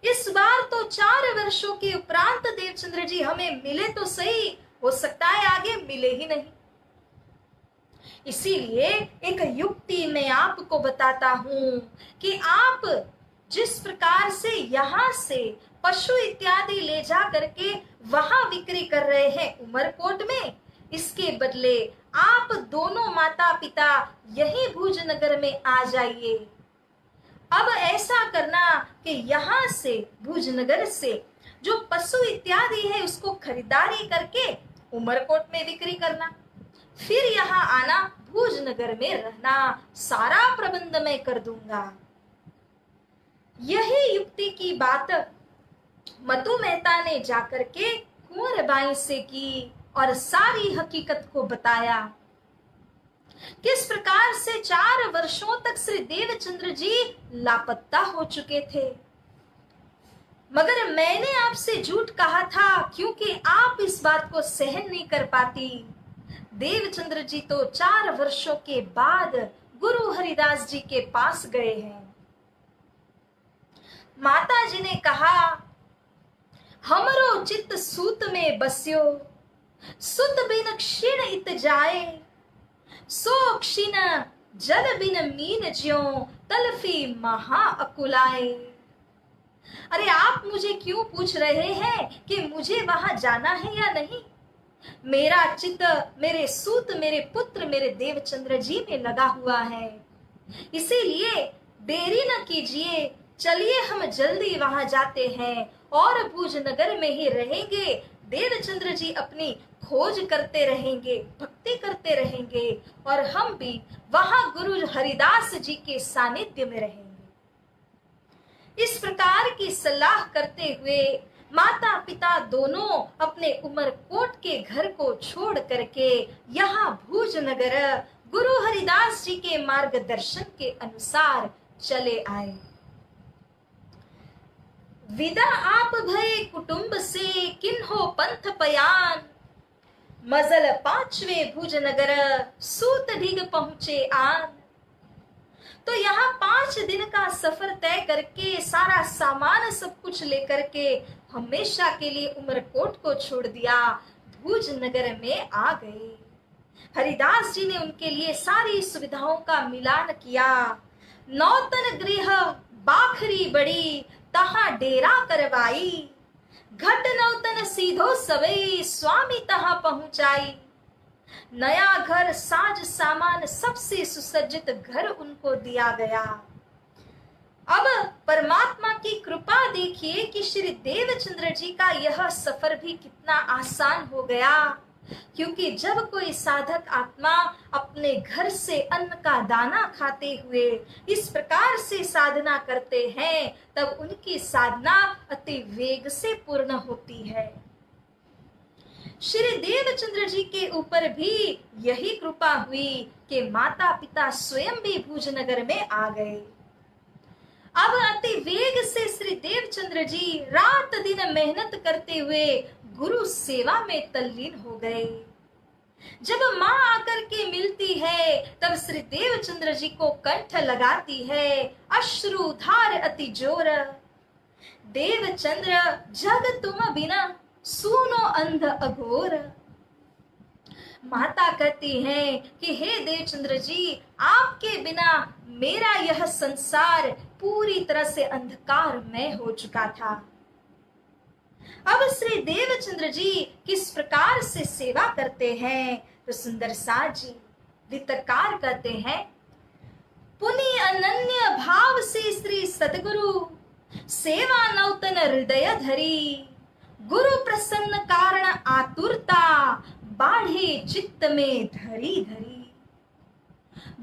इस बार तो 4 वर्षों के उपरांत देवचंद्र जी हमें मिले तो सही, हो सकता है आगे मिले ही नहीं। इसीलिए एक युक्ति मैं आपको बताता हूं कि आप जिस प्रकार से यहाँ से पशु इत्यादि ले जा करके वहां बिक्री कर रहे हैं उमरकोट में, इसके बदले आप दोनों माता पिता यही भुजनगर में आ जाइए। अब ऐसा करना कि यहाँ से भुजनगर से जो पशु इत्यादि है उसको खरीदारी करके उमरकोट में बिक्री करना, फिर यहाँ आना, भुजनगर में रहना, सारा प्रबंध मैं कर दूंगा। यही युक्ति की बात मतु मेहता ने जाकर के कुंवर बाई से की और सारी हकीकत को बताया। किस प्रकार से 4 वर्षों तक श्री देवचंद्र जी लापता हो चुके थे, मगर मैंने आपसे झूठ कहा था क्योंकि आप इस बात को सहन नहीं कर पाती। देवचंद्र जी तो 4 वर्षों के बाद गुरु हरिदास जी के पास गए हैं। माता जी ने कहा, हमरो चित्त सूत में बस्यो, सुत बिन क्षीण इत जाए, सो क्षीण जल बिन मीन ज्यों तलफी महा अकुलाए। अरे आप मुझे क्यों पूछ रहे हैं कि मुझे वहां जाना है या नहीं? मेरा चित्त मेरे सूत, मेरे पुत्र, मेरे देवचंद्र जी में लगा हुआ है। इसीलिए देरी न कीजिए, चलिए हम जल्दी वहां जाते हैं और भुज नगर में ही रहेंगे। देवचंद्र जी अपनी खोज करते रहेंगे, भक्ति करते रहेंगे और हम भी वहां गुरु हरिदास जी के सानिध्य में रहेंगे। इस प्रकार की सलाह करते हुए माता पिता दोनों अपने उमरकोट के घर को छोड़ करके यहाँ भुज नगर गुरु हरिदास जी के मार्गदर्शन के अनुसार चले आए। विदा आप भय कुटुंब से किन्हो पंथ पयान, मजल पांचवे भुज नगर सूत ढिग पहुंचे आन। तो यहाँ 5 दिन का सफर तय करके सारा सामान सब कुछ लेकर के हमेशा के लिए उमरकोट को छोड़ दिया, भुज नगर में आ गए। हरिदास जी ने उनके लिए सारी सुविधाओं का मिलान किया। नौतन गृह बाखरी बड़ी तहां डेरा करवाई, घट नौतन सीधो सवई स्वामी तहां पहुंचाई। नया घर, साज सामान, सबसे सुसज्जित घर उनको दिया गया। अब परमात्मा की कृपा देखिए कि श्री देवचंद्र जी का यह सफर भी कितना आसान हो गया, क्योंकि जब कोई साधक आत्मा अपने घर से अन्न का दाना खाते हुए इस प्रकार से साधना करते हैं, तब उनकी साधना अति वेग से पूर्ण होती है। श्री देवचंद्र जी के ऊपर भी यही कृपा हुई कि माता पिता स्वयं भी भुजनगर में आ गए। अब अति वेग से श्री देवचंद्र जी रात दिन मेहनत करते हुए गुरु सेवा में तल्लीन हो गए। जब माँ आकर के मिलती है तब श्री देवचंद्र जी को कंठ लगाती है अश्रुधार अति जोर। देवचंद्र जग तुम बिना सुनो अंध अघोर। माता कहती है कि हे देवचंद्र जी, आपके बिना मेरा यह संसार पूरी तरह से अंधकारमय हो चुका था। अब श्री देवचंद्र जी किस प्रकार से सेवा करते हैं तो सुंदर साज जी वित्तकार कहते हैं, पुनि अनन्य भाव से श्री सतगुरु सेवा नौतन हृदय धरी। गुरु प्रसन्न कारण आतुरता बाढ़े चित्त में धरी धरी।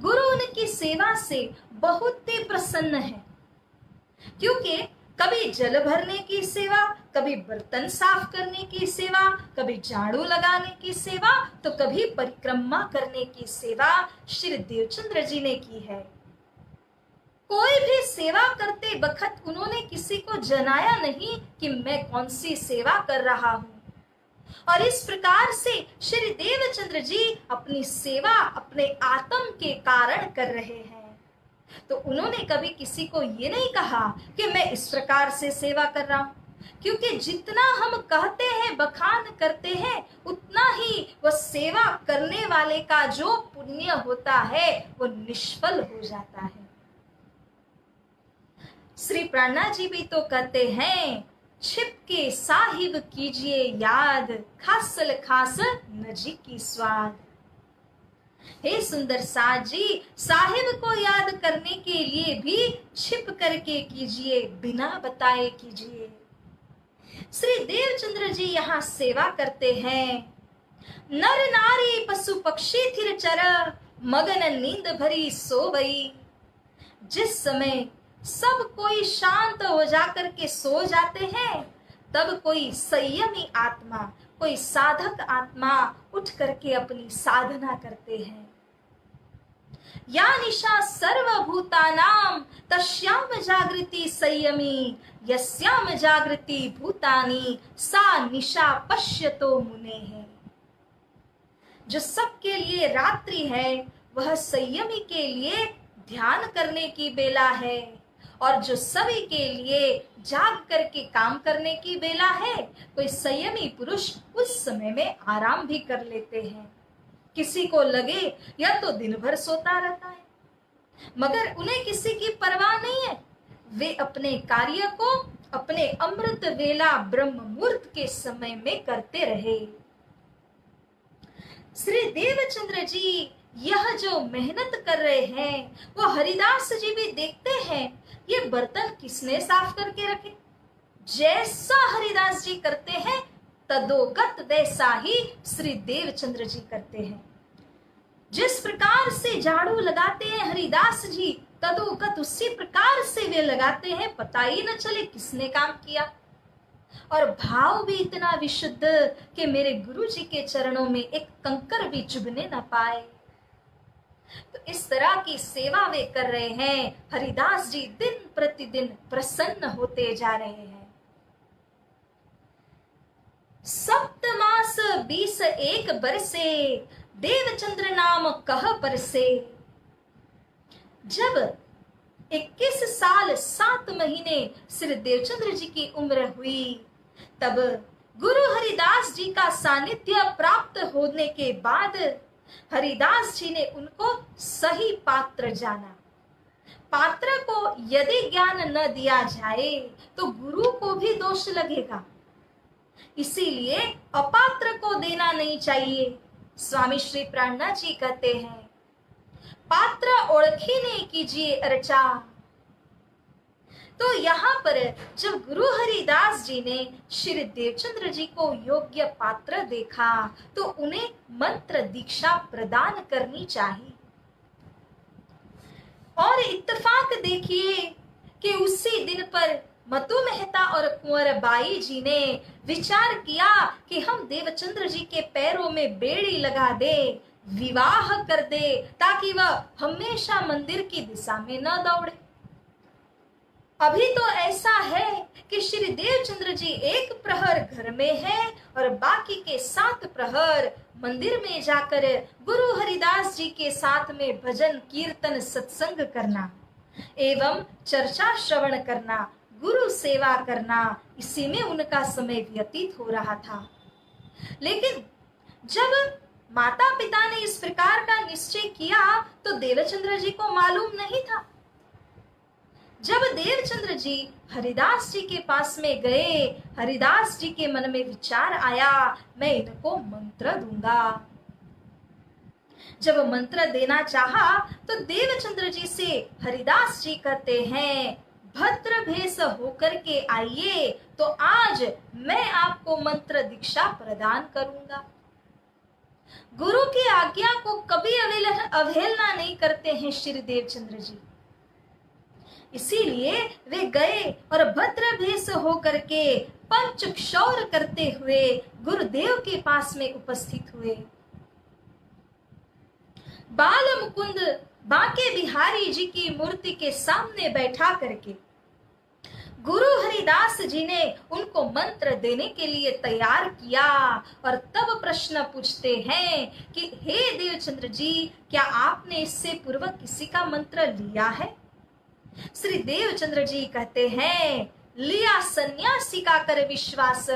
गुरु उनकी सेवा से बहुत ही प्रसन्न है, क्योंकि कभी जल भरने की सेवा, कभी बर्तन साफ करने की सेवा, कभी झाड़ू लगाने की सेवा, तो कभी परिक्रमा करने की सेवा श्री देवचंद्र जी ने की है। कोई भी सेवा करते वक्त उन्होंने किसी को जनाया नहीं कि मैं कौन सी सेवा कर रहा हूं। और इस प्रकार से श्री देवचंद्र जी अपनी सेवा अपने आत्म के कारण कर रहे हैं। तो उन्होंने कभी किसी को ये नहीं कहा कि मैं इस प्रकार से सेवा कर रहा हूं, क्योंकि जितना हम कहते हैं, बखान करते हैं, उतना ही वह सेवा करने वाले का जो पुण्य होता है वो निष्फल हो जाता है। श्री प्राणा जी भी तो कहते हैं, छिप के साहिब कीजिए याद, खासल खास नजी की स्वाद। हे सुंदर साज जी, साहिब को याद करने के लिए भी छिप करके कीजिए, बिना बताए कीजिए। श्री देवचंद्र जी यहाँ सेवा करते हैं। नर नारी पशु पक्षी थिर चर, मगन नींद भरी सोवई। जिस समय सब कोई शांत हो जाकर के सो जाते हैं, तब कोई संयमी आत्मा, कोई साधक आत्मा उठ करके अपनी साधना करते हैं। या निशा सर्वभूतानां तस्याम जागृति संयमी, यस्याम जागृति भूतानि सा निशा पश्यतो मुनेः। जो सबके लिए रात्रि है वह संयमी के लिए ध्यान करने की बेला है, और जो सभी के लिए जाग करके काम करने की बेला है, कोई संयमी पुरुष उस समय में आराम भी कर लेते हैं। किसी को लगे या तो दिन भर सोता रहता है, मगर उन्हें किसी की परवाह नहीं है। वे अपने कार्य को अपने अमृत वेला ब्रह्म मुहूर्त के समय में करते रहे। श्री देवचंद्र जी यह जो मेहनत कर रहे हैं, वो हरिदास जी भी देखते हैं ये बर्तन किसने साफ करके रखे। जैसा हरिदास जी करते हैं तदोगत वैसा ही श्री देवचंद्र जी करते हैं। जिस प्रकार से झाड़ू लगाते हैं हरिदास जी, तदोगत उसी प्रकार से वे लगाते हैं, पता ही न चले किसने काम किया। और भाव भी इतना विशुद्ध कि मेरे गुरु जी के चरणों में एक कंकर भी चुभने न पाए। तो इस तरह की सेवा वे कर रहे हैं। हरिदास जी दिन प्रतिदिन प्रसन्न होते जा रहे हैं। सप्त मास 21 बरसे, देवचंद्र नाम कह परसे। जब 21 साल 7 महीने श्री देवचंद्र जी की उम्र हुई, तब गुरु हरिदास जी का सानिध्य प्राप्त होने के बाद हरिदास जी ने उनको सही पात्र जाना। पात्र को यदि ज्ञान न दिया जाए तो गुरु को भी दोष लगेगा, इसीलिए अपात्र को देना नहीं चाहिए। स्वामी श्री प्राणनाथ जी कहते हैं, पात्र ओळखीने कीजिए अर्चा। तो यहाँ पर जब गुरु हरिदास जी ने श्री देवचंद्र जी को योग्य पात्र देखा तो उन्हें मंत्र दीक्षा प्रदान करनी चाहिए। और इत्तेफाक देखिए कि उसी दिन पर मतु मेहता और कुंवर बाई जी ने विचार किया कि हम देवचंद्र जी के पैरों में बेड़ी लगा दे, विवाह कर दे, ताकि वह हमेशा मंदिर की दिशा में न दौड़े। अभी तो ऐसा है कि श्री देवचंद्र जी एक प्रहर घर में है और बाकी के 7 प्रहर मंदिर में जाकर गुरु हरिदास जी के साथ में भजन कीर्तन सत्संग करना एवं चर्चा श्रवण करना, गुरु सेवा करना, इसी में उनका समय व्यतीत हो रहा था। लेकिन जब माता पिता ने इस प्रकार का निश्चय किया तो देवचंद्र जी को मालूम नहीं था। जब देवचंद्र जी हरिदास जी के पास में गए, हरिदास जी के मन में विचार आया, मैं इनको मंत्र दूंगा। जब मंत्र देना चाहा तो देवचंद्र जी से हरिदास जी कहते हैं, भद्र भेष होकर के आइए तो आज मैं आपको मंत्र दीक्षा प्रदान करूंगा। गुरु की आज्ञा को कभी अवहेलना नहीं करते हैं श्री देवचंद्र जी। इसीलिए वे गए और भद्र भेष होकर के पंचक्षौर करते हुए गुरुदेव के पास में उपस्थित हुए। बाल मुकुंद बांके बिहारी जी की मूर्ति के सामने बैठा करके गुरु हरिदास जी ने उनको मंत्र देने के लिए तैयार किया और तब प्रश्न पूछते हैं कि हे देवचंद्र जी, क्या आपने इससे पूर्व किसी का मंत्र लिया है? श्री देवचंद्र जी कहते हैं, लिया सन्यासी का कर विश्वास।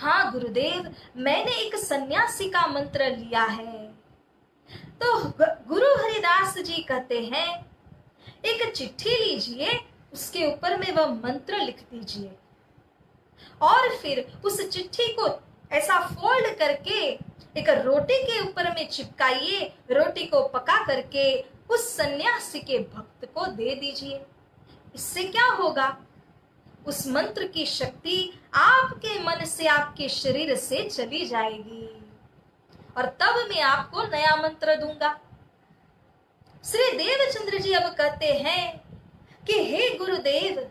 हाँ गुरुदेव, मैंने एक सन्यासी का मंत्र लिया है। तो गुरु हरिदास जी कहते हैं, एक चिट्ठी लीजिए, उसके ऊपर में वह मंत्र लिख दीजिए और फिर उस चिट्ठी को ऐसा फोल्ड करके एक रोटी के ऊपर में चिपकाइए, रोटी को पका करके उस सन्यासी के भक्त को दे दीजिए। इससे क्या होगा? उस मंत्र की शक्ति आपके मन से, आपके शरीर से चली जाएगी और तब मैं आपको नया मंत्र दूंगा। श्री देवचंद्र जी अब कहते हैं कि हे गुरुदेव,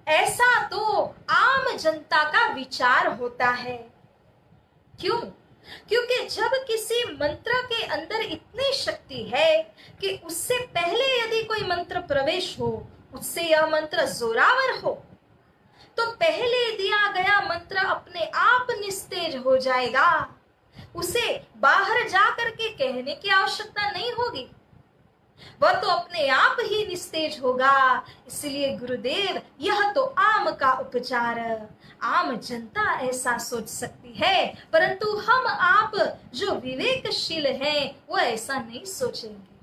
ऐसा तो आम जनता का विचार होता है। क्यों? क्योंकि जब किसी मंत्र के अंदर इतनी शक्ति है कि उससे पहले यदि कोई मंत्र प्रवेश हो, उससे यह मंत्र जोरावर हो, तो पहले दिया गया मंत्र अपने आप निस्तेज हो जाएगा। उसे बाहर जाकर के कहने की आवश्यकता नहीं होगी, वह तो अपने आप ही निस्तेज होगा। इसलिए गुरुदेव, यह तो आम का उपचार, आम जनता ऐसा सोच सकती है, परंतु हम आप जो विवेकशील हैं वो ऐसा नहीं सोचेंगे।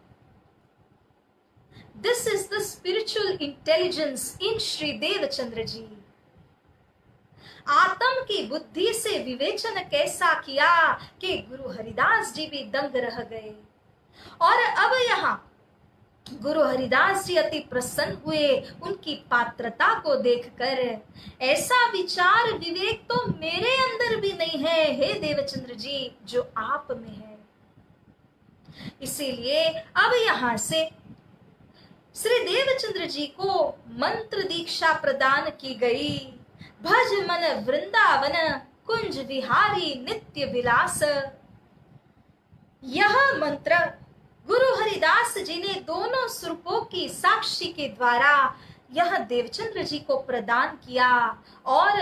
This is the spiritual intelligence in Shri Devchandra ji. आत्म की बुद्धि से विवेचन कैसा किया कि गुरु हरिदास जी भी दंग रह गए। और अब यहाँ गुरु हरिदास जी अति प्रसन्न हुए उनकी पात्रता को देखकर। ऐसा विचार विवेक तो मेरे अंदर भी नहीं है हे देवचंद्र जी जो आप में है। इसीलिए अब यहां से श्री देवचंद्र जी को मंत्र दीक्षा प्रदान की गई। भज मन वृंदावन कुंज विहारी नित्य विलास। यह मंत्र गुरु हरिदास जी ने दोनों स्वरूपों की साक्षी के द्वारा यह देवचंद्र जी को प्रदान किया। और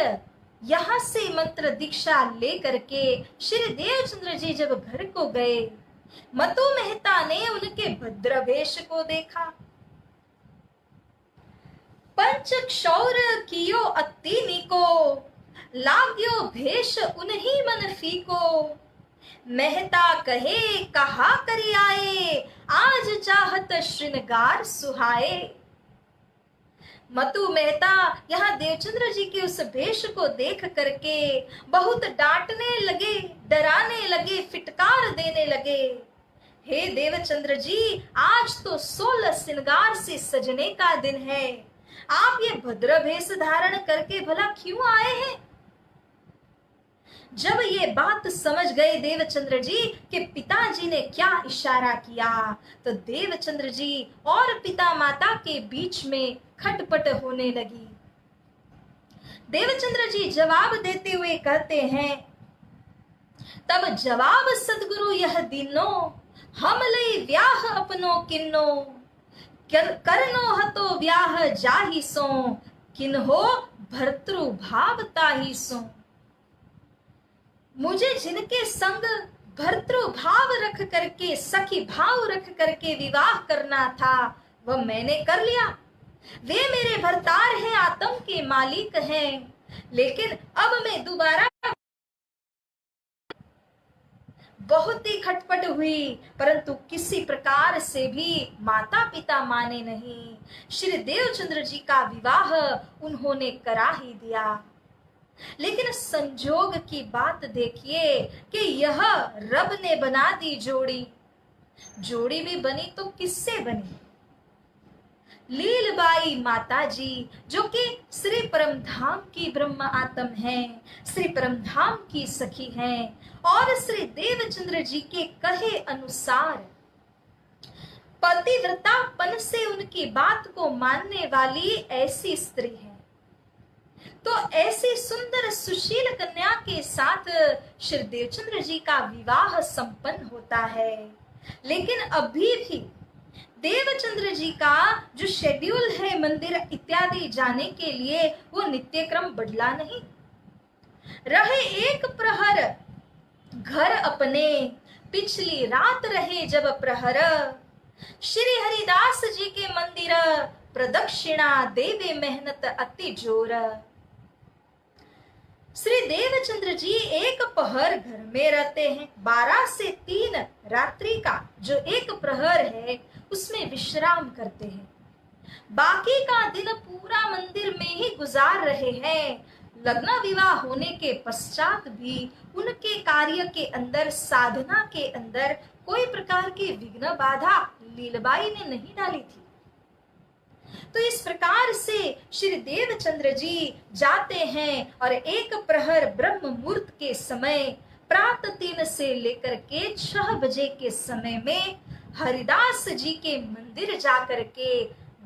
यहां से मंत्र दीक्षा लेकर के श्री देवचंद्र जी जब घर को गए, मतु मेहता ने उनके भद्र वेश को देखा। पंच क्षौर कियो अति नीको, लाग्यो भेष उन्हीं मन फीको। मेहता कहे कहा करी आए, आज चाहत श्रृंगार सुहाए। मतु मेहता यहाँ देवचंद्र जी के उस भेष को देख करके बहुत डांटने लगे, डराने लगे, फिटकार देने लगे। हे देवचंद्र जी, आज तो 16 श्रृंगार से सजने का दिन है, आप ये भद्र भेष धारण करके भला क्यों आए हैं? जब ये बात समझ गए देवचंद्र जी कि पिताजी ने क्या इशारा किया, तो देवचंद्र जी और पिता माता के बीच में खटपट होने लगी। देवचंद्र जी जवाब देते हुए कहते हैं, तब जवाब सदगुरु यह दीनो, हम लई व्याह अपनो किन्नो। करनो हतो व्याह जाहि सो, किन्हो भर्तृ भाव ताहि सो। मुझे जिनके संग भर्तृ भाव रख करके, सखी भाव रख करके विवाह करना था, वह मैंने कर लिया। वे मेरे भरतार हैं, आत्म के मालिक हैं, लेकिन अब मैं दोबारा बहुत ही खटपट हुई, परंतु किसी प्रकार से भी माता पिता माने नहीं। श्री देवचंद्र जी का विवाह उन्होंने करा ही दिया। लेकिन संजोग की बात देखिए कि यह रब ने बना दी जोड़ी। जोड़ी भी बनी तो किससे बनी? लीलबाई माता जी, जो कि श्री परमधाम की ब्रह्म आत्म हैं, श्री परमधाम की सखी हैं, और श्री देवचंद्र जी के कहे अनुसार पतिव्रतापन से उनकी बात को मानने वाली ऐसी स्त्री है। तो ऐसी सुंदर सुशील कन्या के साथ श्री देवचंद्र जी का विवाह संपन्न होता है। लेकिन अभी भी देवचंद्र जी का जो शेड्यूल है मंदिर इत्यादि जाने के लिए, वो नित्य क्रम बदला नहीं। रहे एक प्रहर घर अपने, पिछली रात रहे जब प्रहर। श्री हरिदास जी के मंदिर प्रदक्षिणा देवे मेहनत अति जोर। श्री देवचंद्र जी एक पहर घर में रहते हैं। 12 से 3 रात्रि का जो एक प्रहर है उसमें विश्राम करते हैं। बाकी का दिन पूरा मंदिर में ही गुजार रहे हैं। लग्न विवाह होने के पश्चात भी उनके कार्य के अंदर, साधना के अंदर कोई प्रकार की विघ्न बाधा लीलबाई ने नहीं डाली थी। तो इस प्रकार से श्री देवचंद्र जी जाते हैं और एक प्रहर ब्रह्म मुहूर्त के समय प्रातः 3 से लेकर के 6 बजे के समय में हरिदास जी के मंदिर जाकर के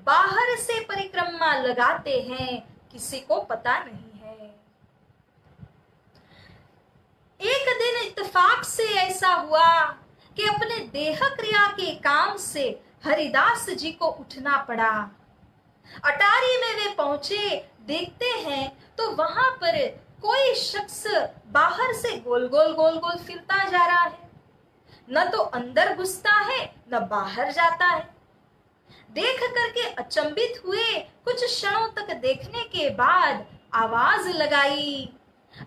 बाहर से परिक्रमा लगाते हैं, किसी को पता नहीं है। एक दिन इत्तेफाक से ऐसा हुआ कि अपने देह क्रिया के काम से हरिदास जी को उठना पड़ा। अटारी में वे पहुंचे, देखते हैं तो वहां पर कोई शख्स बाहर से गोल गोल फिरता जा रहा है, न तो अंदर घुसता है न बाहर जाता है। देख करके अचंभित हुए। कुछ क्षणों तक देखने के बाद आवाज लगाई,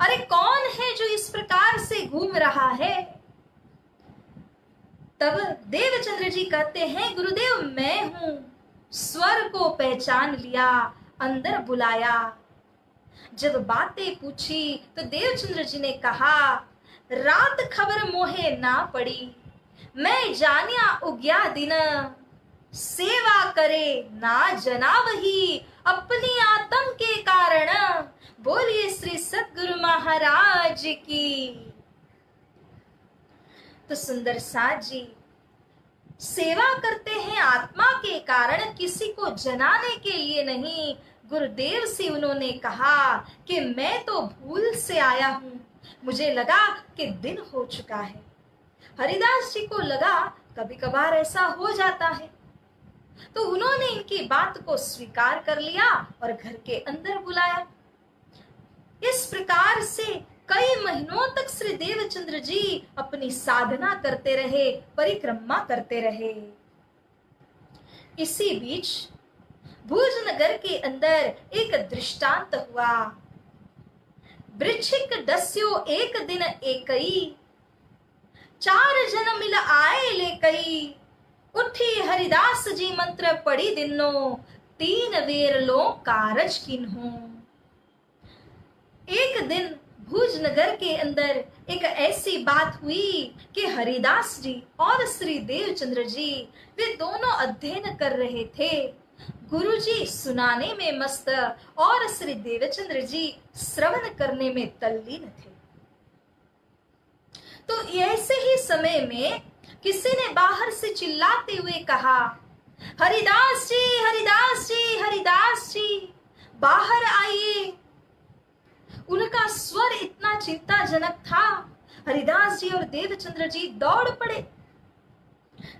अरे कौन है जो इस प्रकार से घूम रहा है? तब देवचंद्र जी कहते हैं, गुरुदेव मैं हूं। स्वर को पहचान लिया, अंदर बुलाया। जब बातें पूछी तो देवचंद्र जी ने कहा, रात खबर मोहे ना पड़ी, मैं जानिया उग्या दिन, सेवा करे ना जना वही, अपनी आत्म के कारण। बोलिए श्री सद्गुरु महाराज की। तो सुंदर साथ जी सेवा करते हैं आत्मा के कारण, किसी को जनाने के लिए नहीं। गुरुदेव से उन्होंने कहा कि मैं तो भूल से आया हूं, मुझे लगा कि दिन हो चुका है। हरिदास जी को लगा कभी कभार ऐसा हो जाता है, तो उन्होंने इनकी बात को स्वीकार कर लिया और घर के अंदर बुलाया। इस प्रकार से कई महीनों तक श्री देवचंद्र जी अपनी साधना करते रहे, परिक्रमा करते रहे। इसी बीच भुजनगर के अंदर एक दृष्टांत हुआ। वृश्चिक दस्यो एक दिन एकई, 4 जन मिल आए ले कई, उठी हरिदास जी मंत्र पढ़ी दिनो, 3 वेर लो कारज किन्हो। एक दिन भुजनगर के अंदर एक ऐसी बात हुई कि हरिदास जी और श्री देवचंद्र जी वे दोनों अध्ययन कर रहे थे। गुरुजी सुनाने में मस्त और श्री देवचंद्र जी श्रवण करने में तल्लीन थे। तो ऐसे ही समय में किसी ने बाहर से चिल्लाते हुए कहा, हरिदास जी, हरिदास जी, हरिदास जी, बाहर आइए। उनका स्वर इतना चिंताजनक था, हरिदास जी और देवचंद्र जी दौड़ पड़े।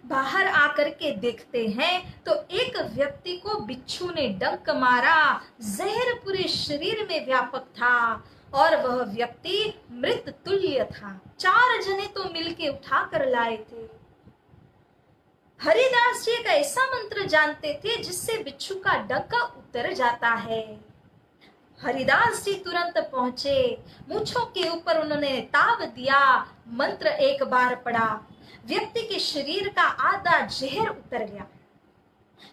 बाहर आकर के देखते हैं तो एक व्यक्ति को बिच्छू ने डंक मारा, जहर पूरे शरीर में व्यापक था और वह व्यक्ति मृत तुल्य था। 4 जने तो मिलके उठा कर लाए थे। हरिदास जी एक ऐसा मंत्र जानते थे जिससे बिच्छू का डंक उतर जाता है। हरिदास जी तुरंत पहुंचे, मूंछों के ऊपर उन्होंने ताव दिया, मंत्र एक बार पढ़ा, व्यक्ति के शरीर का आधा जहर उतर गया।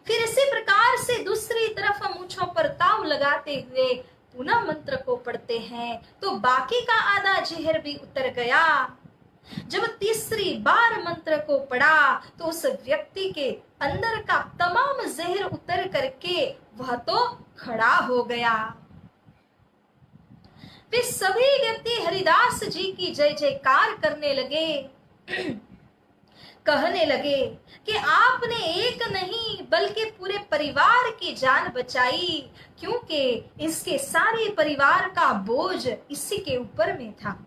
फिर इसी प्रकार से दूसरी तरफ मूंछों पर ताव लगाते हुए पुनः मंत्र को पढ़ते हैं तो बाकी का आधा जहर भी उतर गया। जब तीसरी बार मंत्र को पढ़ा तो उस व्यक्ति के अंदर का तमाम जहर उतर करके वह तो खड़ा हो गया। वे सभी व्यक्ति हरिदास जी की जय जयकार करने लगे, कहने लगे कि आपने एक नहीं बल्कि पूरे परिवार की जान बचाई, क्योंकि इसके सारे परिवार का बोझ इसी के ऊपर में था।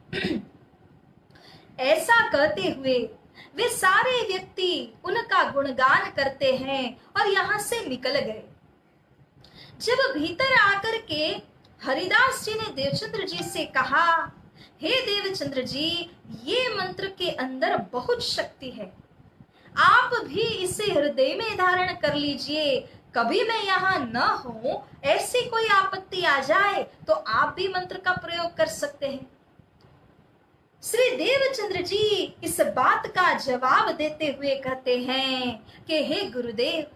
ऐसा कहते हुए वे सारे व्यक्ति उनका गुणगान करते हैं और यहां से निकल गए। जब भीतर आकर के हरिदास जी ने देवचंद्र जी से कहा, हे देवचंद्र जी, ये मंत्र के अंदर बहुत शक्ति है, आप भी इसे हृदय में धारण कर लीजिए। कभी मैं यहाँ न हूं, ऐसी कोई आपत्ति आ जाए तो आप भी मंत्र का प्रयोग कर सकते हैं। श्री देवचंद्र जी इस बात का जवाब देते हुए कहते हैं कि हे गुरुदेव,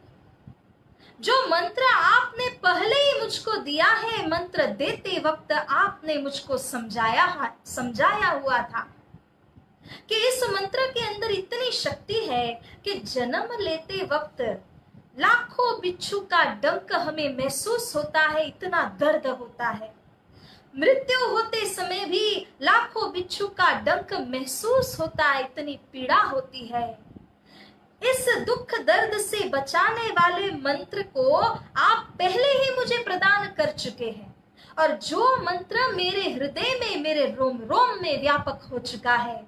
जो मंत्र आपने पहले ही मुझको दिया है, मंत्र देते वक्त आपने मुझको समझाया हुआ था कि इस मंत्र के अंदर इतनी शक्ति है कि जन्म लेते वक्त लाखों बिच्छू का डंक हमें महसूस होता है, इतना दर्द होता है। मृत्यु होते समय भी लाखों बिच्छू का डंक महसूस होता है, इतनी पीड़ा होती है। इस दुख दर्द से बचाने वाले मंत्र को आप पहले ही मुझे प्रदान कर चुके हैं और जो मंत्र मेरे हृदय में, मेरे रोम रोम में व्यापक हो चुका है।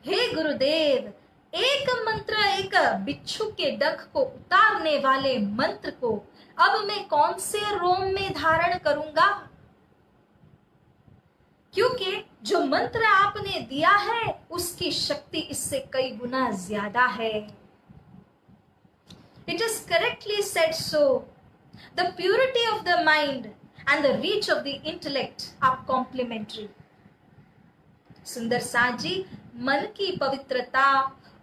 हे गुरुदेव, एक मंत्र, एक बिच्छू के डंक को उतारने वाले मंत्र को अब मैं कौन से रोम में धारण करूंगा, क्योंकि जो मंत्र आपने दिया है उसकी शक्ति इससे कई गुना ज्यादा है। It is correctly said so. The purity of the mind and the reach of the intellect are complementary. सुंदर साथ जी, मन की पवित्रता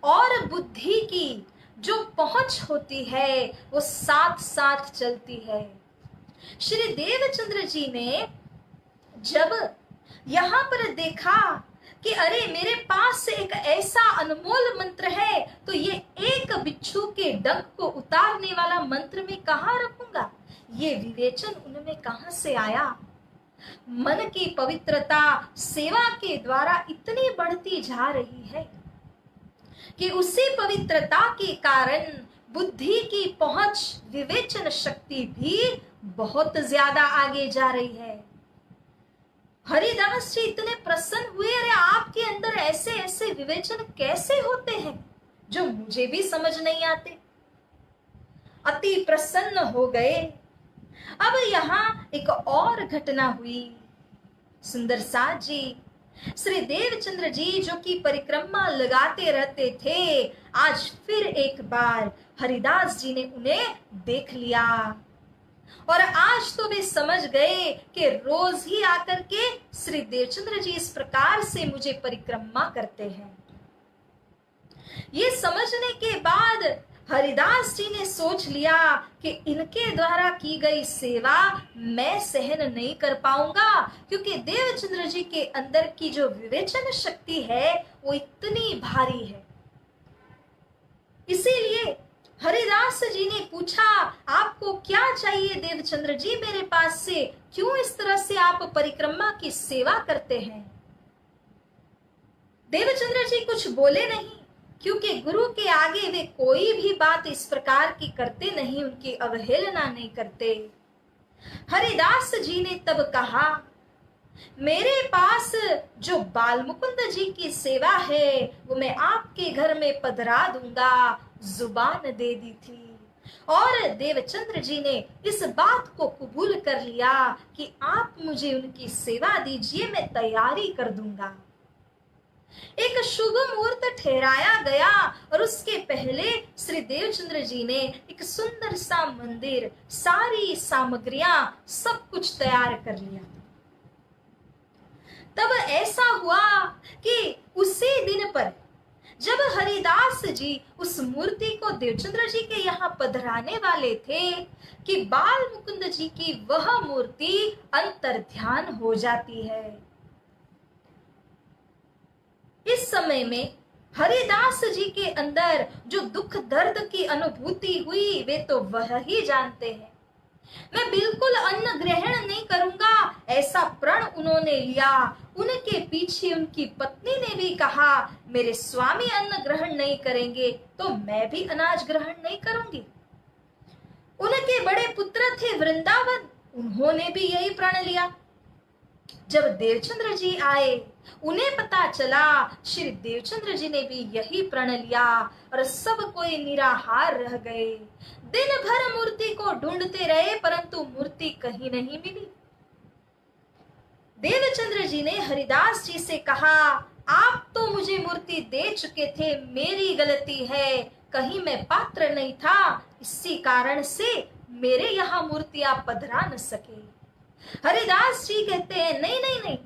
और बुद्धि की जो पहुंच होती है वो साथ साथ चलती है। श्री देवचंद्र जी ने जब यहाँ पर देखा कि अरे मेरे पास एक ऐसा अनमोल मंत्र है, तो ये एक बिच्छू के डंक को उतारने वाला मंत्र में कहाँ रखूंगा, ये विवेचन उनमें कहाँ से आया। मन की पवित्रता सेवा के द्वारा इतनी बढ़ती जा रही है कि उसी पवित्रता के कारण बुद्धि की पहुंच, विवेचन शक्ति भी बहुत ज्यादा आगे जा रही है। हरिदास जी इतने प्रसन्न हुए, अरे आपके अंदर ऐसे ऐसे विवेचन कैसे होते हैं जो मुझे भी समझ नहीं आते। अति प्रसन्न हो गए। अब यहाँ एक और घटना हुई। सुंदर साथ जी, श्री देवचंद्र जी जो कि परिक्रमा लगाते रहते थे, आज फिर एक बार हरिदास जी ने उन्हें देख लिया और आज तो वे समझ गए कि रोज ही आकर के श्री देवचंद्र जी इस प्रकार से मुझे परिक्रमा करते हैं। ये समझने के बाद हरिदास जी ने सोच लिया कि इनके द्वारा की गई सेवा मैं सहन नहीं कर पाऊंगा, क्योंकि देवचंद्र जी के अंदर की जो विवेचन शक्ति है वो इतनी भारी है। इसीलिए हरिदास जी ने पूछा, आपको क्या चाहिए देवचंद्र जी मेरे पास से, क्यों इस तरह से आप परिक्रमा की सेवा करते हैं। देवचंद्र जी कुछ बोले नहीं, क्योंकि गुरु के आगे वे कोई भी बात इस प्रकार की करते नहीं, उनकी अवहेलना नहीं करते। हरिदास जी ने तब कहा, मेरे पास जो बाल मुकुंद जी की सेवा है वो मैं आपके घर में पधरा दूंगा, जुबान दे दी थी। और देवचंद्र जी ने इस बात को कबूल कर लिया कि आप मुझे उनकी सेवा दीजिए, मैं तैयारी कर दूंगा। एक शुभ मुहूर्त ठहराया गया और उसके पहले श्री देवचंद्र जी ने एक सुंदर सा मंदिर, सारी सामग्रियां, सब कुछ तैयार कर लिया। तब ऐसा हुआ कि उसी दिन पर जब हरिदास जी उस मूर्ति को देवचंद्र जी के यहाँ पधराने वाले थे कि बाल मुकुंद जी की वह मूर्ति अंतर ध्यान हो जाती है। इस समय में हरिदास जी के अंदर जो दुख दर्द की अनुभूति हुई वे तो वह ही जानते हैं। मैं बिल्कुल अन्न ग्रहण नहीं करूंगा, ऐसा प्रण उन्होंने लिया। उनके पीछे उनकी पत्नी ने भी कहा, मेरे स्वामी अन्न ग्रहण नहीं करेंगे तो मैं भी अनाज ग्रहण नहीं करूंगी। उनके बड़े पुत्र थे वृंदावन, उन्होंने भी यही प्रण लिया। जब देवचंद्र जी आए, उन्हें पता चला श्री देवचंद्र जी ने भी यही प्रण लिया और सब कोई निराहार रह गए। दिन भर मूर्ति को ढूंढते रहे परंतु मूर्ति कहीं नहीं मिली। देवचंद्र जी ने हरिदास जी से कहा, आप तो मुझे मूर्ति दे चुके थे, मेरी गलती है, कहीं मैं पात्र नहीं था, इसी कारण से मेरे यहाँ मूर्ति आप पधरा न सके। हरिदास जी कहते हैं, नहीं नहीं नहीं,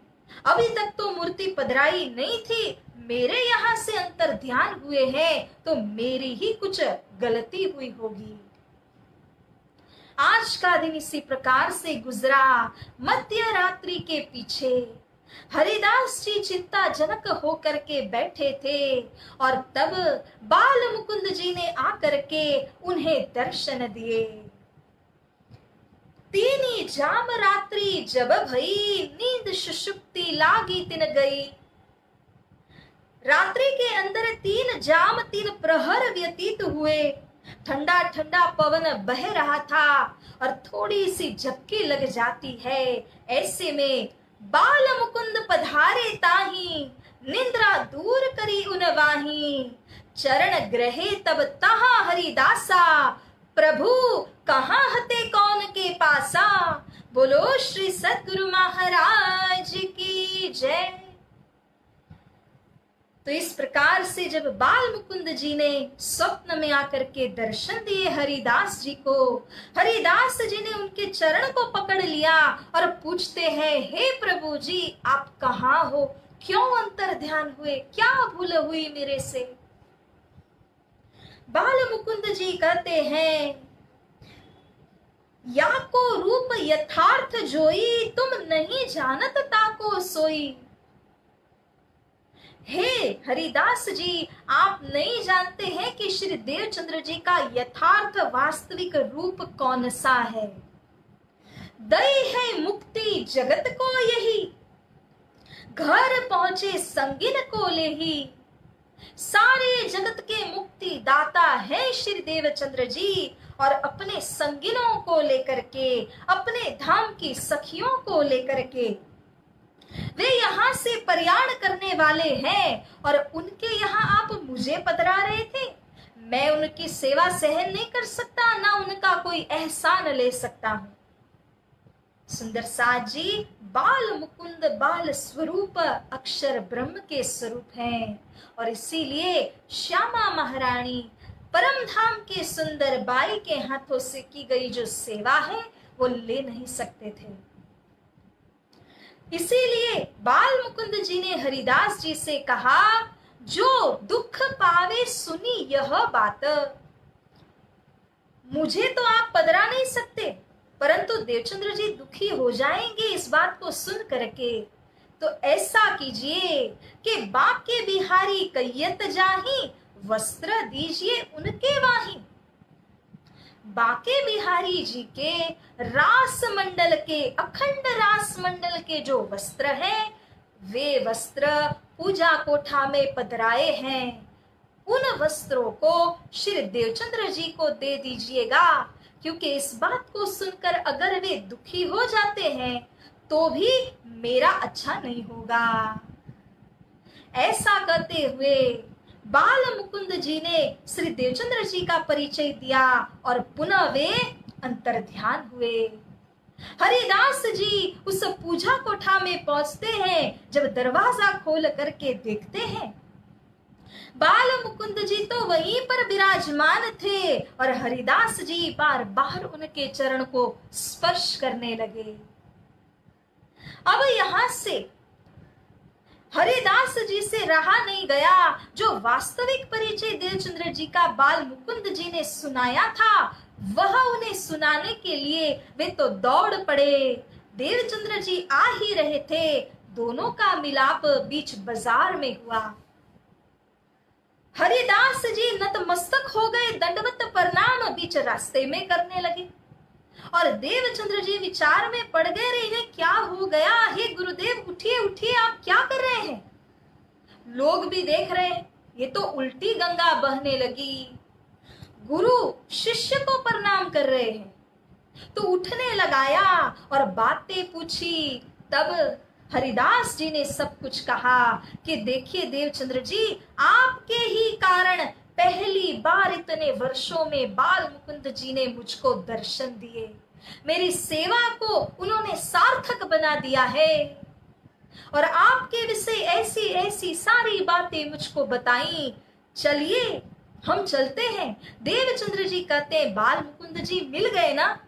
अभी तक तो मूर्ति पधराई नहीं थी, मेरे यहाँ से अंतर ध्यान हुए हैं तो मेरी ही कुछ गलती हुई होगी। आज का दिन इसी प्रकार से गुजरा। मध्य रात्रि के पीछे हरिदास जी चिंताजनक होकर के बैठे थे और तब बाल मुकुंद जी ने आकर के उन्हें दर्शन दिए। तीनी जाम रात्रि जब भई, नींद सुषुप्ति लागी तिन गई। रात्रि के अंदर 3 जाम 3 प्रहर व्यतीत हुए। ठंडा ठंडा पवन बह रहा था और थोड़ी सी झपकी लग जाती है। ऐसे में बाल मुकुंद पधारे ताही, निंद्रा दूर करी उन वाही। चरण ग्रहे तब तहाँ हरिदासा, प्रभु कहाँ हते कौन के पासा। बोलो श्री सद्गुरु महाराज की जय। तो इस प्रकार से जब बाल मुकुंद जी ने स्वप्न में आकर के दर्शन दिए हरिदास जी को, हरिदास जी ने उनके चरण को पकड़ लिया और पूछते हैं, हे प्रभु जी आप कहाँ हो, क्यों अंतर ध्यान हुए, क्या भूल हुई मेरे से। बाल मुकुंद जी कहते हैं, या को रूप यथार्थ जोई, तुम नहीं जानत ताको सोई। हे हरिदास जी, आप नहीं जानते हैं कि श्री देवचंद्र जी का यथार्थ वास्तविक रूप कौन सा है। दई है मुक्ति जगत को यही, घर पहुंचे संगिन को लेही। सारे जगत के मुक्ति दाता है श्री देवचंद्र जी, और अपने संगिनों को लेकर के, अपने धाम की सखियों को लेकर के वे यहाँ से प्रयाण करने वाले हैं, और उनके यहाँ आप मुझे पधरा रहे थे। मैं उनकी सेवा सहन नहीं कर सकता, ना उनका कोई एहसान ले सकता हूं। सुंदर साज जी बाल मुकुंद बाल स्वरूप अक्षर ब्रह्म के स्वरूप हैं, और इसीलिए श्यामा महारानी परम धाम के सुंदर बाई के हाथों से की गई जो सेवा है वो ले नहीं सकते थे। इसीलिए बाल मुकुंद जी ने हरिदास जी से कहा, जो दुख पावे सुनी यह बात। मुझे तो आप पधरा नहीं सकते, परंतु देवचंद्र जी दुखी हो जाएंगे इस बात को सुन करके। तो ऐसा कीजिए कि बाके बिहारी कैयत जाही, वस्त्र दीजिए उनके वाही। बाके बिहारी जी के रास मंडल के, अखंड रास मंडल के जो वस्त्र हैं, वे वस्त्र पूजा कोठा में पधराए हैं। उन वस्त्रों को श्री देवचंद्र जी को दे दीजिएगा, क्योंकि इस बात को सुनकर अगर वे दुखी हो जाते हैं तो भी मेरा अच्छा नहीं होगा। ऐसा कहते हुए बाल मुकुंद जी ने श्री देवचंद्र जी का परिचय दिया, और पुनः वे अंतर्ध्यान हुए। हरिदास जी उस पूजा कोठा में पहुंचते हैं। जब दरवाजा खोल करके देखते हैं, बाल मुकुंद जी तो वहीं पर विराजमान थे, और हरिदास जी बार बार उनके चरण को स्पर्श करने लगे। अब यहां से हरिदास जी से रहा नहीं गया। जो वास्तविक परिचय देवचंद्र जी का बाल मुकुंद जी ने सुनाया था, वह उन्हें सुनाने के लिए वे तो दौड़ पड़े। देवचंद्र जी आ ही रहे थे, दोनों का मिलाप बीच बाजार में हुआ। हरिदास जी नतमस्तक हो गए, दंडवत प्रणाम बीच रास्ते में करने लगे, और देवचंद्र जी विचार में पड़ गए, रे क्या हो गया, हे गुरुदेव उठिए उठिए, आप क्या कर रहे हैं। लोग भी देख रहे हैं, ये तो उल्टी गंगा बहने लगी। गुरु शिष्य को प्रणाम कर रहे हैं, तो उठने लगाया और बातें पूछी। तब हरिदास जी ने सब कुछ कहा कि देखिए देवचंद्र जी, आपके ही कारण पहली बार इतने वर्षों में बाल मुकुंद जी ने मुझको दर्शन दिए। मेरी सेवा को उन्होंने सार्थक बना दिया है, और आपके विषय ऐसी ऐसी सारी बातें मुझको बताई। चलिए हम चलते हैं। देवचंद्र जी कहते हैं, बाल मुकुंद जी मिल गए ना?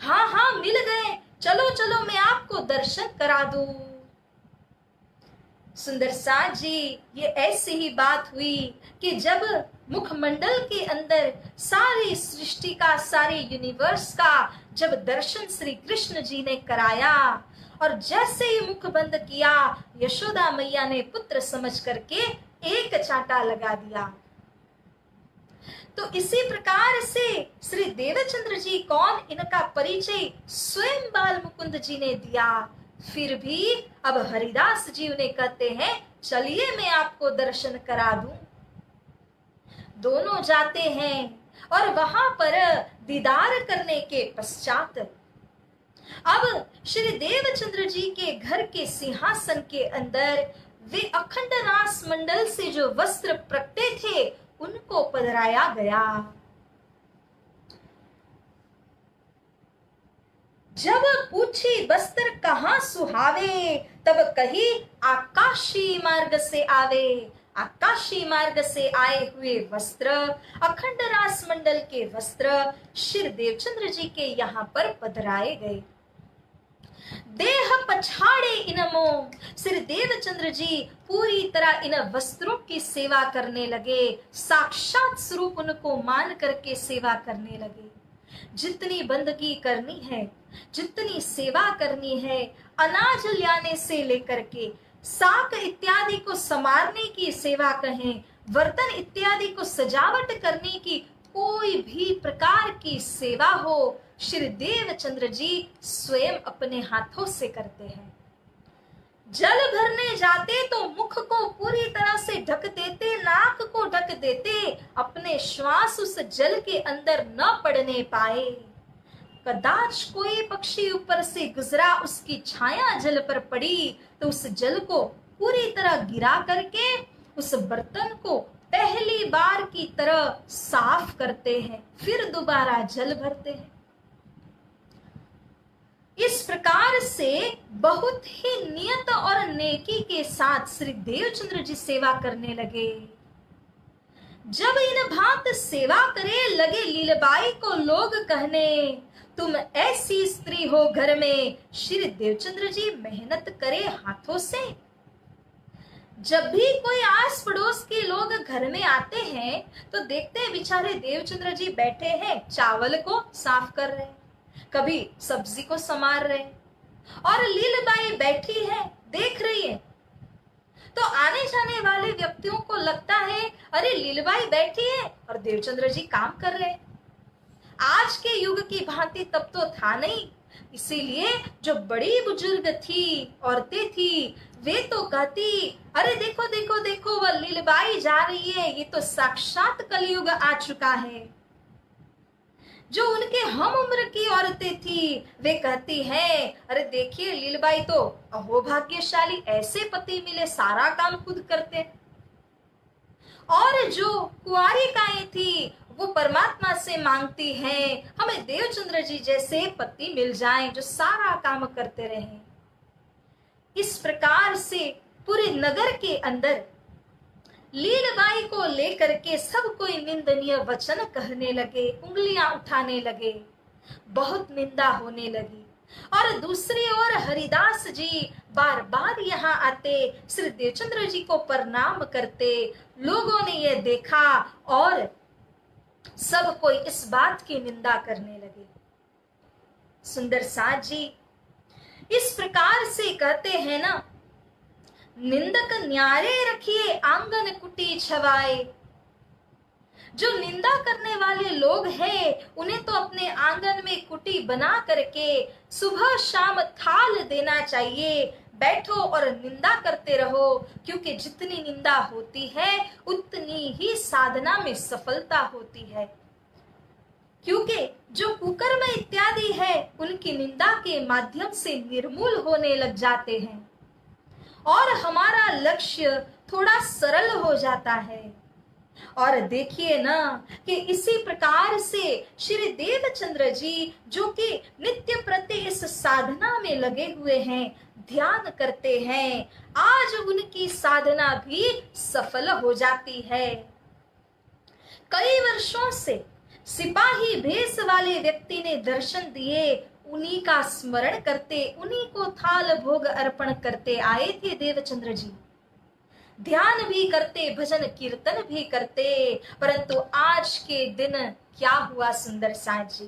हाँ हाँ मिल गए, चलो चलो मैं आपको दर्शन करा दूं। सुंदर साज जी, ये ऐसी ही बात हुई कि जब मुखमंडल के अंदर सारी सृष्टि का, सारे यूनिवर्स का जब दर्शन श्री कृष्ण जी ने कराया, और जैसे ही मुख बंद किया, यशोदा मैया ने पुत्र समझ करके एक चांटा लगा दिया। तो इसी प्रकार से श्री देवचंद्र जी कौन, इनका परिचय स्वयं बाल मुकुंद जी ने दिया। फिर भी अब हरिदास जी उन्हें कहते हैं, चलिए मैं आपको दर्शन करा दूं। दोनों जाते हैं, और वहां पर दीदार करने के पश्चात अब श्री देवचंद्र जी के घर के सिंहासन के अंदर वे अखंड रास मंडल से जो वस्त्र प्रकटे थे उनको पधराया गया। जब पूछी वस्त्र कहाँ सुहावे, तब कही आकाशी मार्ग से आवे। आकाशी मार्ग से आए हुए वस्त्र, अखंड रास मंडल के वस्त्र श्री देवचंद्र जी के यहाँ पर पधराए गए। देह पछाड़े इन मोह। श्री देवचंद्र जी पूरी तरह इन वस्त्रों की सेवा करने लगे, साक्षात स्वरूप उनको मान करके सेवा करने लगे। जितनी बंदगी करनी है, जितनी सेवा करनी है, अनाज लाने से लेकर के साक इत्यादि को संवारने की सेवा कहें, बर्तन इत्यादि को सजावट करने की कोई भी प्रकार की सेवा हो, श्री देवचंद्र जी स्वयं अपने हाथों से करते हैं। जल भरने जाते तो मुख को पूरी तरह से ढक देते, नाक को ढक देते, अपने श्वास उस जल के अंदर न पड़ने पाए। कदाच कोई पक्षी ऊपर से गुजरा, उसकी छाया जल पर पड़ी तो उस जल को पूरी तरह गिरा करके उस बर्तन को पहली बार की तरह साफ करते हैं, फिर दोबारा जल भरते हैं। इस प्रकार से बहुत ही नियत और नेकी के साथ श्री देवचंद्र जी सेवा करने लगे। जब इन भांत सेवा करे लगे लीलबाई को लोग कहने, तुम ऐसी स्त्री हो घर में। श्री देवचंद्र जी मेहनत करे हाथों से। जब भी कोई आस पड़ोस के लोग घर में आते हैं तो देखते हैं बेचारे देवचंद्र जी बैठे हैं, चावल को साफ कर रहे हैं, कभी सब्जी को संवार रहे हैं, और लीलबाई बैठी है देख रही है। तो आने जाने वाले व्यक्तियों को लगता है अरे लीलबाई बैठी है और देवचंद्र जी काम कर रहे हैं। आज के युग की भांति तब तो था नहीं, इसीलिए जो बड़ी बुजुर्ग थी, औरतें थी, वे तो कहती अरे देखो देखो देखो वह लीलबाई जा रही है, ये तो साक्षात कलयुग आ चुका है। जो उनके हम उम्र की औरतें थी वे कहती हैं अरे देखिए लीलबाई तो अहो भाग्यशाली, ऐसे पति मिले, सारा काम खुद करते। और जो कुंवारिकाएं थी वो परमात्मा से मांगती हैं हमें देवचंद्र जी जैसे पति मिल जाएं जो सारा काम करते रहें। इस प्रकार से पूरे नगर के अंदर लीलबाई को लेकर के सब कोई निंदनीय वचन कहने लगे, उंगलियां उठाने लगे, बहुत निंदा होने लगी। और दूसरी ओर हरिदास जी बार बार यहाँ आते, श्री देवचंद्र जी को प्रणाम करते। लोगों ने यह देखा और सब कोई इस बात की निंदा करने लगे। सुंदर साथ जी इस प्रकार से कहते हैं ना, निंदक न्यारे रखिए आंगन कुटी छवाए। जो निंदा करने वाले लोग हैं उन्हें तो अपने आंगन में कुटी बना करके सुबह शाम थाल देना चाहिए, बैठो और निंदा करते रहो, क्योंकि जितनी निंदा होती है उतनी ही साधना में सफलता होती है। क्योंकि जो कुकर्म इत्यादि है उनकी निंदा के माध्यम से निर्मूल होने लग जाते हैं और हमारा लक्ष्य थोड़ा सरल हो जाता है। और देखिए ना कि इसी प्रकार से श्री देवचंद्र जी जो कि नित्य प्रति इस साधना में लगे हुए हैं, ध्यान करते हैं, आज उनकी साधना भी सफल हो जाती है। कई वर्षों से सिपाही भेष वाले व्यक्ति ने दर्शन दिए, उन्हीं का स्मरण करते, उन्हीं को थाल भोग अर्पण करते आए थे देवचंद्र जी। ध्यान भी करते, भजन कीर्तन भी करते, परंतु आज के दिन क्या हुआ सुंदर साथ जी,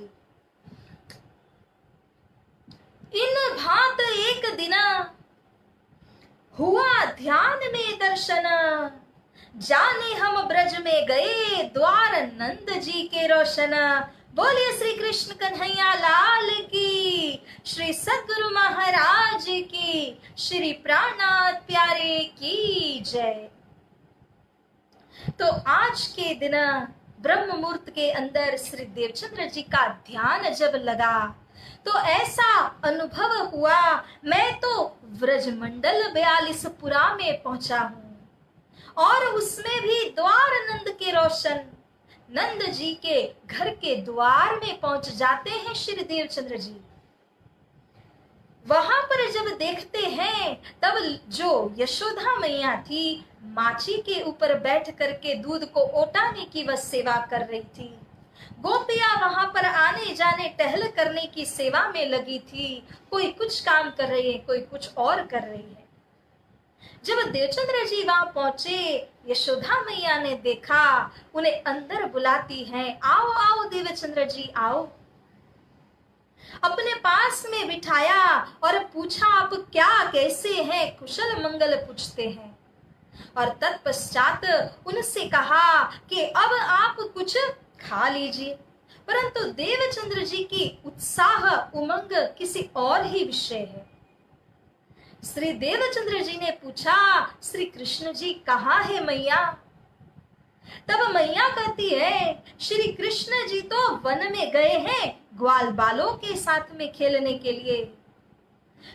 इन भांत एक दिन हुआ ध्यान में दर्शन, जाने हम ब्रज में गए द्वार नंद जी के रोशन। बोलिए श्री कृष्ण कन्हैया लाल की, श्री सद्गुरु महाराज की, श्री प्राणनाथ प्यारे की जय। तो आज के दिन ब्रह्म मुहूर्त के अंदर श्री देवचंद्र जी का ध्यान जब लगा तो ऐसा अनुभव हुआ मैं तो व्रजमंडल 42पुरा में पहुंचा हूं और उसमें भी द्वार नंद के रोशन, नंद जी के घर के द्वार में पहुंच जाते हैं श्री देवचंद्र जी। वहां पर जब देखते हैं तब जो यशोदा मैया थी माची के ऊपर बैठ करके दूध को ओटाने की वह सेवा कर रही थी। गोपियां वहां पर आने जाने टहल करने की सेवा में लगी थी। कोई कुछ काम कर रही है, कोई कुछ और कर रही है। जब देवचंद्र जी वहां पहुंचे, यशोदा मैया ने देखा, उन्हें अंदर बुलाती हैं, आओ आओ देवचंद्र जी आओ। अपने पास में बिठाया और पूछा, आप क्या कैसे हैं, कुशल मंगल पूछते हैं। और तत्पश्चात उनसे कहा कि अब आप कुछ खा लीजिए। परंतु देवचंद्र जी की उत्साह उमंग किसी और ही विषय है। श्री देवचंद्र जी ने पूछा, श्री कृष्ण जी कहाँ है मैया? तब मैया कहती है, श्री कृष्ण जी तो वन में गए हैं ग्वाल बालों के साथ में खेलने के लिए,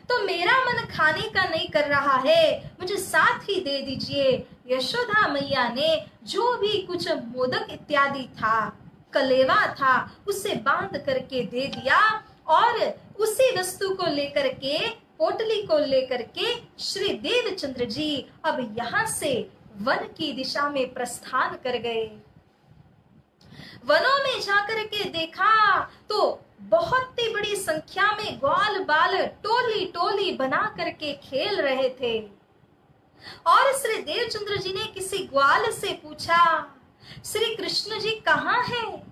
तो मेरा मन खाने का नहीं कर रहा है, मुझे साथ ही दे दीजिए। यशोदा मैया ने जो भी कुछ मोदक इत्यादि था, कलेवा था, उसे बांध करके दे दिया और उसी वस्तु को लेकर के, पोटली को लेकर के श्री देवचंद्र जी अब यहाँ से वन की दिशा में प्रस्थान कर गए। वनों में जाकर के देखा तो बहुत ही बड़ी संख्या में ग्वाल बाल टोली टोली बना करके खेल रहे थे। और श्री देवचंद्र जी ने किसी ग्वाल से पूछा, श्री कृष्ण जी कहाँ हैं?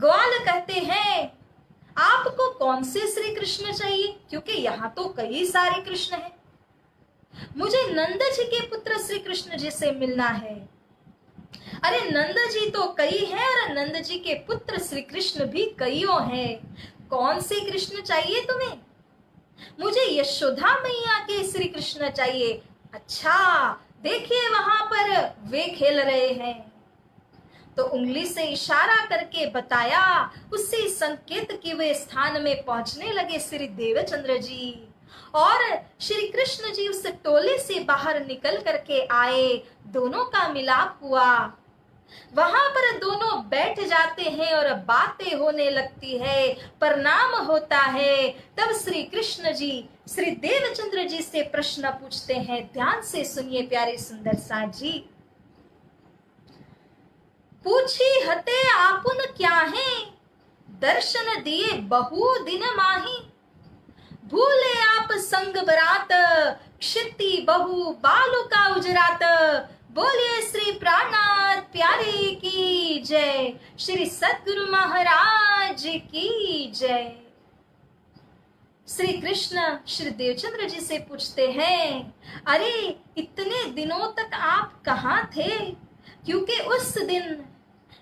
ग्वाल कहते हैं, आपको कौन से श्री कृष्ण चाहिए, क्योंकि यहाँ तो कई सारे कृष्ण हैं। मुझे नंद जी के पुत्र श्री कृष्ण जी से मिलना है। अरे नंद जी तो कई हैं और नंद जी के पुत्र श्री कृष्ण भी कईयों हैं। कौन से कृष्ण चाहिए तुम्हें? मुझे यशोदा मैया के श्री कृष्ण चाहिए। अच्छा देखिए वहां पर वे खेल रहे हैं। तो उंगली से इशारा करके बताया, उसी संकेत के वे स्थान में पहुंचने लगे श्री देवचंद्र जी। और श्री कृष्ण जी उस टोले से बाहर निकल करके आए, दोनों का मिलाप हुआ। वहां पर दोनों बैठ जाते हैं और बातें होने लगती है, प्रणाम होता है। तब श्री कृष्ण जी श्री देवचंद्र जी से प्रश्न पूछते हैं। ध्यान से सुनिए प्यारे सुंदर साथ जी। पूछी हते आपुन क्या है, दर्शन दिए बहु दिन माही। भूले आप संग बरात, क्षिति बहु बालू का उजरात। बोलिए श्री प्राणनाथ प्यारे की जय, श्री सद्गुरु महाराज की जय। श्री कृष्ण श्री देवचंद्र जी से पूछते हैं, अरे इतने दिनों तक आप कहाँ थे? क्योंकि उस दिन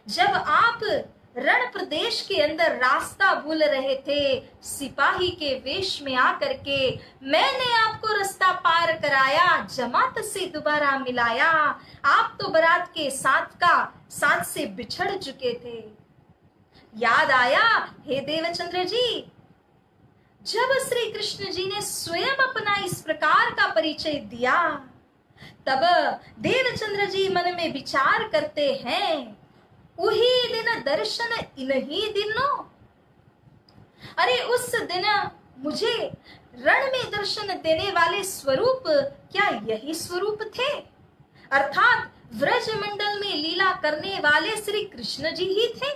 जब आप रण प्रदेश के अंदर रास्ता भूल रहे थे, सिपाही के वेश में आकर के मैंने आपको रास्ता पार कराया, जमात से दोबारा मिलाया। आप तो बारात के साथ से बिछड़ चुके थे। याद आया हे देवचंद्र जी? जब श्री कृष्ण जी ने स्वयं अपना इस प्रकार का परिचय दिया, तब देवचंद्र जी मन में विचार करते हैं, उही दिन दर्शन इन्हीं दिनों। अरे उस दिन मुझे रण में दर्शन देने वाले स्वरूप क्या यही स्वरूप थे? अर्थात व्रज मंडल में लीला करने वाले श्री कृष्ण जी ही थे।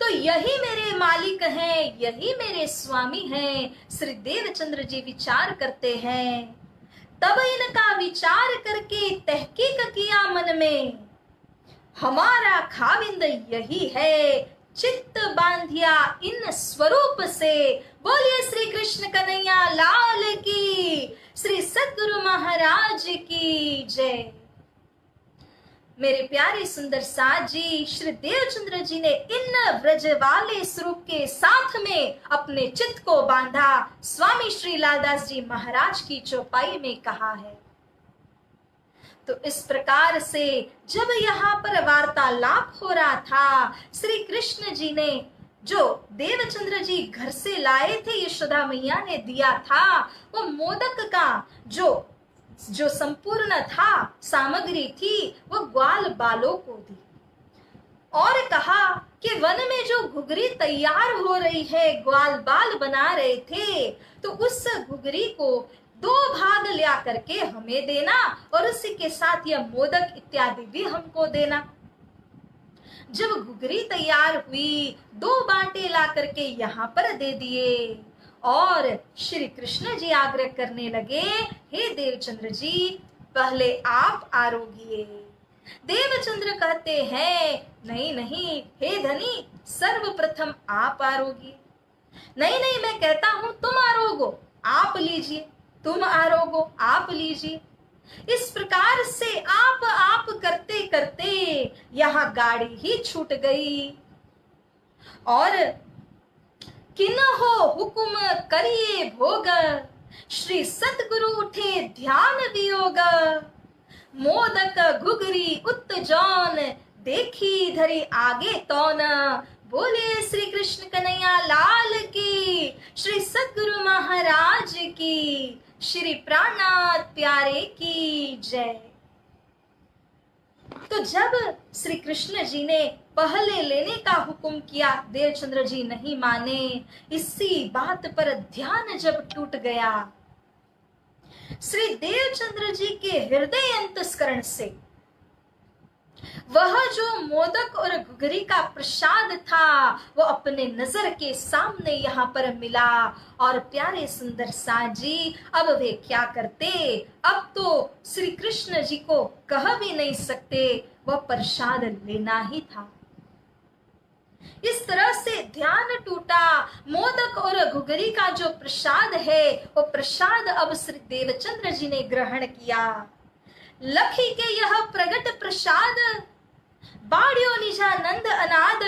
तो यही मेरे मालिक हैं, यही मेरे स्वामी हैं। श्री देवचंद्र जी विचार करते हैं। तब इनका विचार करके तहकीक किया मन में, हमारा खाविंद यही है, चित्त बांधिया इन स्वरूप से। बोलिए श्री कृष्ण कन्हैया लाल की, श्री सद्गुरु महाराज की जय। मेरे प्यारे सुंदर साथ जी, श्री देवचंद्र जी ने इन व्रज वाले स्वरूप के साथ में अपने चित्त को बांधा। स्वामी श्री लालदास जी महाराज की चौपाई में कहा है। तो इस प्रकार से जब यहाँ पर वार्तालाप हो रहा था, श्री कृष्ण जी ने जो देवचंद्र जी घर से लाए थे, यशोदा मैया ने दिया था, वो मोदक का जो संपूर्ण था सामग्री थी, वो ग्वाल बालों को दी और कहा कि वन में जो घुघरी तैयार हो रही है, ग्वाल बाल बना रहे थे, तो उस घुघरी को 2 भाग लिया करके हमें देना और उसी के साथ यह मोदक इत्यादि भी हमको देना। जब घुघरी तैयार हुई, 2 बाटे ला करके यहाँ पर दे दिए और श्री कृष्ण जी आग्रह करने लगे, हे देवचंद्र जी, पहले आप आरोगिए। देवचंद्र कहते हैं, नहीं नहीं हे धनी, सर्वप्रथम आप आरोगिए। नहीं नहीं, मैं कहता हूं तुम आरोगो, आप लीजिए, तुम आरोगो, आप लीजिए। इस प्रकार से आप करते करते यहां गाड़ी ही छूट गई और किन्हो हुकुम करिए भोग, श्री सतगुरु उठे ध्यान वियोग। मोदक घुघरी उत्तजौन, देखी धरी आगे तौन। बोले श्री कृष्ण कन्हैया लाल की, श्री सतगुरु महाराज की, श्री प्राणनाथ प्यारे की जय। तो जब श्री कृष्ण जी ने पहले लेने का हुक्म किया, देवचंद्र जी नहीं माने। इसी बात पर ध्यान जब टूट गया, श्री देवचंद्र जी के हृदय अंतस्करण से वह जो मोदक और घुघरी का प्रसाद था वो अपने नजर के सामने यहाँ पर मिला। और प्यारे सुंदर साज जी अब वे क्या करते, अब तो श्री कृष्ण जी को कह भी नहीं सकते, वह प्रसाद लेना ही था। इस तरह से ध्यान टूटा। मोदक और घुघरी का जो प्रसाद है वो प्रसाद अब श्री देवचंद्र जी ने ग्रहण किया। लखी के यह प्रगट प्रसाद, बाड़ियो निजानंद अनाद।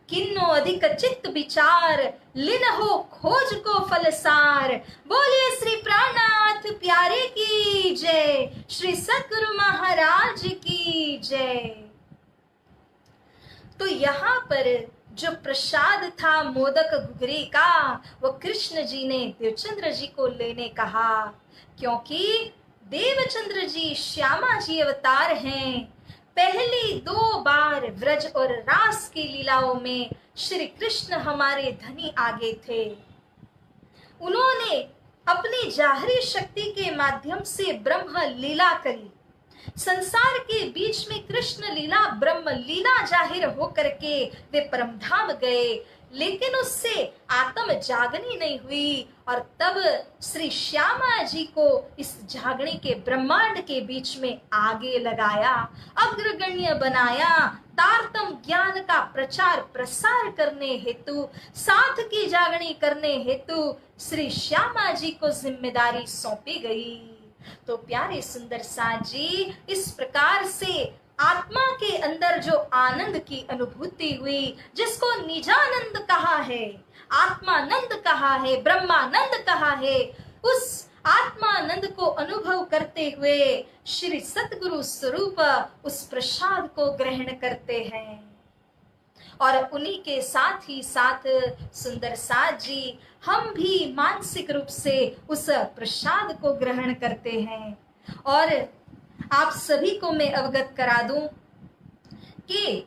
किन्नो अधिक चित्त विचार, लिन हो खोज को फलसार। बोलिए श्री प्राणनाथ प्यारे की जय, श्री सतगुरु महाराज की जय। तो यहाँ पर जो प्रसाद था मोदक घुघरी का, वो कृष्ण जी ने देवचंद्र जी को लेने कहा, क्योंकि देवचंद्र जी श्यामा जी अवतार हैं। पहली 2 बार व्रज और रास की लीलाओं में श्री कृष्ण हमारे धनी आगे थे। उन्होंने अपनी जाहरी शक्ति के माध्यम से ब्रह्म लीला करी। संसार के बीच में कृष्ण लीला ब्रह्म लीला जाहिर होकर के वे परमधाम गए, लेकिन उससे आत्म जागनी नहीं हुई। और तब श्री श्यामा जी को इस जागने के ब्रह्मांड के बीच में आगे लगाया, अग्रगण्य बनाया। तारतम ज्ञान का प्रचार प्रसार करने हेतु, साथ की जागनी करने हेतु श्री श्यामा जी को जिम्मेदारी सौंपी गई। तो प्यारे सुंदर साज जी, इस प्रकार से आत्मा के अंदर जो आनंद की अनुभूति हुई, जिसको निजानंद कहा है, आत्मानंद कहा है, ब्रह्मानंद कहा है, उस आत्मानंद को अनुभव करते हुए श्री सतगुरु स्वरूप उस प्रसाद को ग्रहण करते हैं। और उन्हीं के साथ ही साथ सुंदर साज जी, हम भी मानसिक रूप से उस प्रसाद को ग्रहण करते हैं। और आप सभी को मैं अवगत करा दूं कि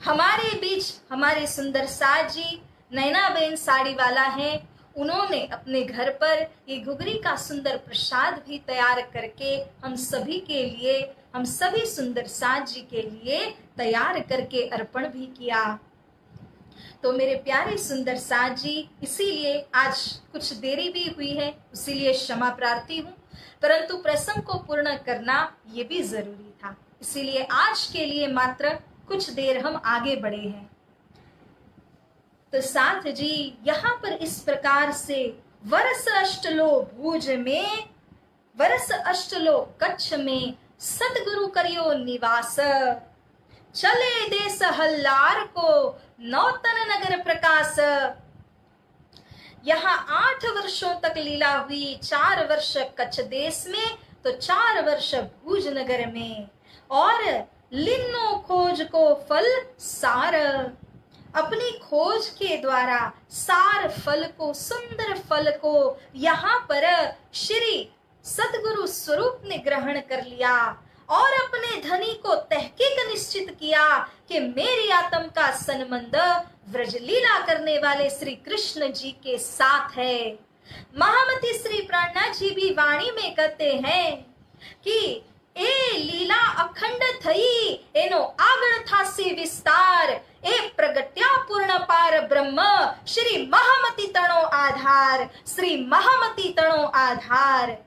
हमारे बीच हमारे सुंदर साज जी नैनाबेन साड़ी वाला हैं। उन्होंने अपने घर पर ये घुघरी का सुंदर प्रसाद भी तैयार करके हम सभी के लिए, हम सभी सुंदर साज जी के लिए तैयार करके अर्पण भी किया। तो मेरे प्यारे सुंदर साज जी, इसीलिए आज कुछ देरी भी हुई है, इसीलिए क्षमा प्रार्थी हूँ, परंतु प्रसंग को पूर्ण करना ये भी जरूरी था, इसीलिए आज के लिए मात्र कुछ देर हम आगे बढ़े हैं। तो साथ जी, यहाँ पर इस प्रकार से वर्ष अष्टलो भुज में, वर्ष अष्टलो कच्छ में सतगुरु करियो निवास। चले देश हल्लार को नौतन नगर प्रकाश। यहाँ 8 वर्षों तक लीला हुई, 4 वर्ष कच्छ देश में तो 4 वर्ष भुज नगर में। और लिन्नो खोज को फल सार, अपनी खोज के द्वारा सार फल को, सुंदर फल को यहाँ पर श्री सतगुरु स्वरूप ने ग्रहण कर लिया और अपने धनी को तहकीक निश्चित किया कि मेरी आत्म का संबंध व्रजलीला करने वाले श्री कृष्ण जी के साथ है। महामती श्री प्राणनाथ जी भी वाणी में कहते हैं कि એ લીલા અખંડ થઈ એનો આગળ થાશે વિસ્તાર, એ પ્રગટ્યા પૂર્ણ પાર બ્રહ્મ શ્રી महामती तणो आधार, श्री महामती तणो आधार।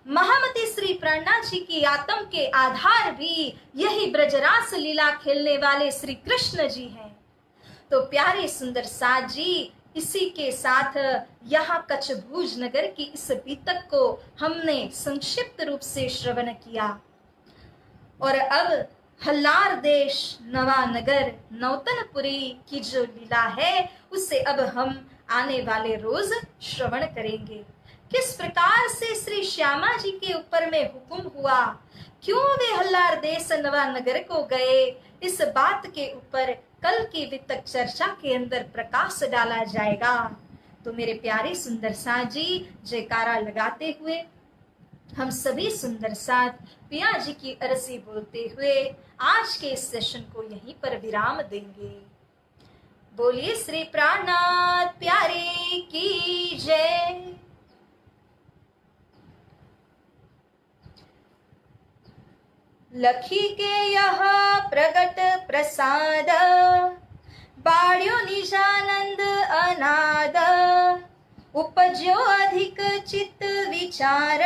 महामती श्री प्रेरणा जी की आत्म के आधार भी यही ब्रजरास लीला खेलने वाले श्री कृष्ण जी हैं। तो प्यारे सुंदर साथ जी, इसी के साथ यहाँ कच्छ भुज नगर की इस बीतक को हमने संक्षिप्त रूप से श्रवण किया। और अब हल्लार देश नवा नगर नौतनपुरी की जो लीला है उसे अब हम आने वाले रोज श्रवण करेंगे। किस प्रकार से श्री श्यामा जी के ऊपर में हुक्म हुआ, क्यों वे हल्लार देश नवा नगर को गए, इस बात के ऊपर कल की वितक चर्चा के अंदर प्रकाश डाला जाएगा। तो मेरे प्यारे सुंदर साथ जी, जयकारा लगाते हुए हम सभी सुंदर साथ पिया जी की अरजी बोलते हुए आज के इस सेशन को यहीं पर विराम देंगे। बोलिए श्री प्राणनाथ प्यारे की जय। लखी के यह प्रगट प्रसाद, बाड्यो निजानंद अनाद, उपज्यो अधिक चित्त विचार,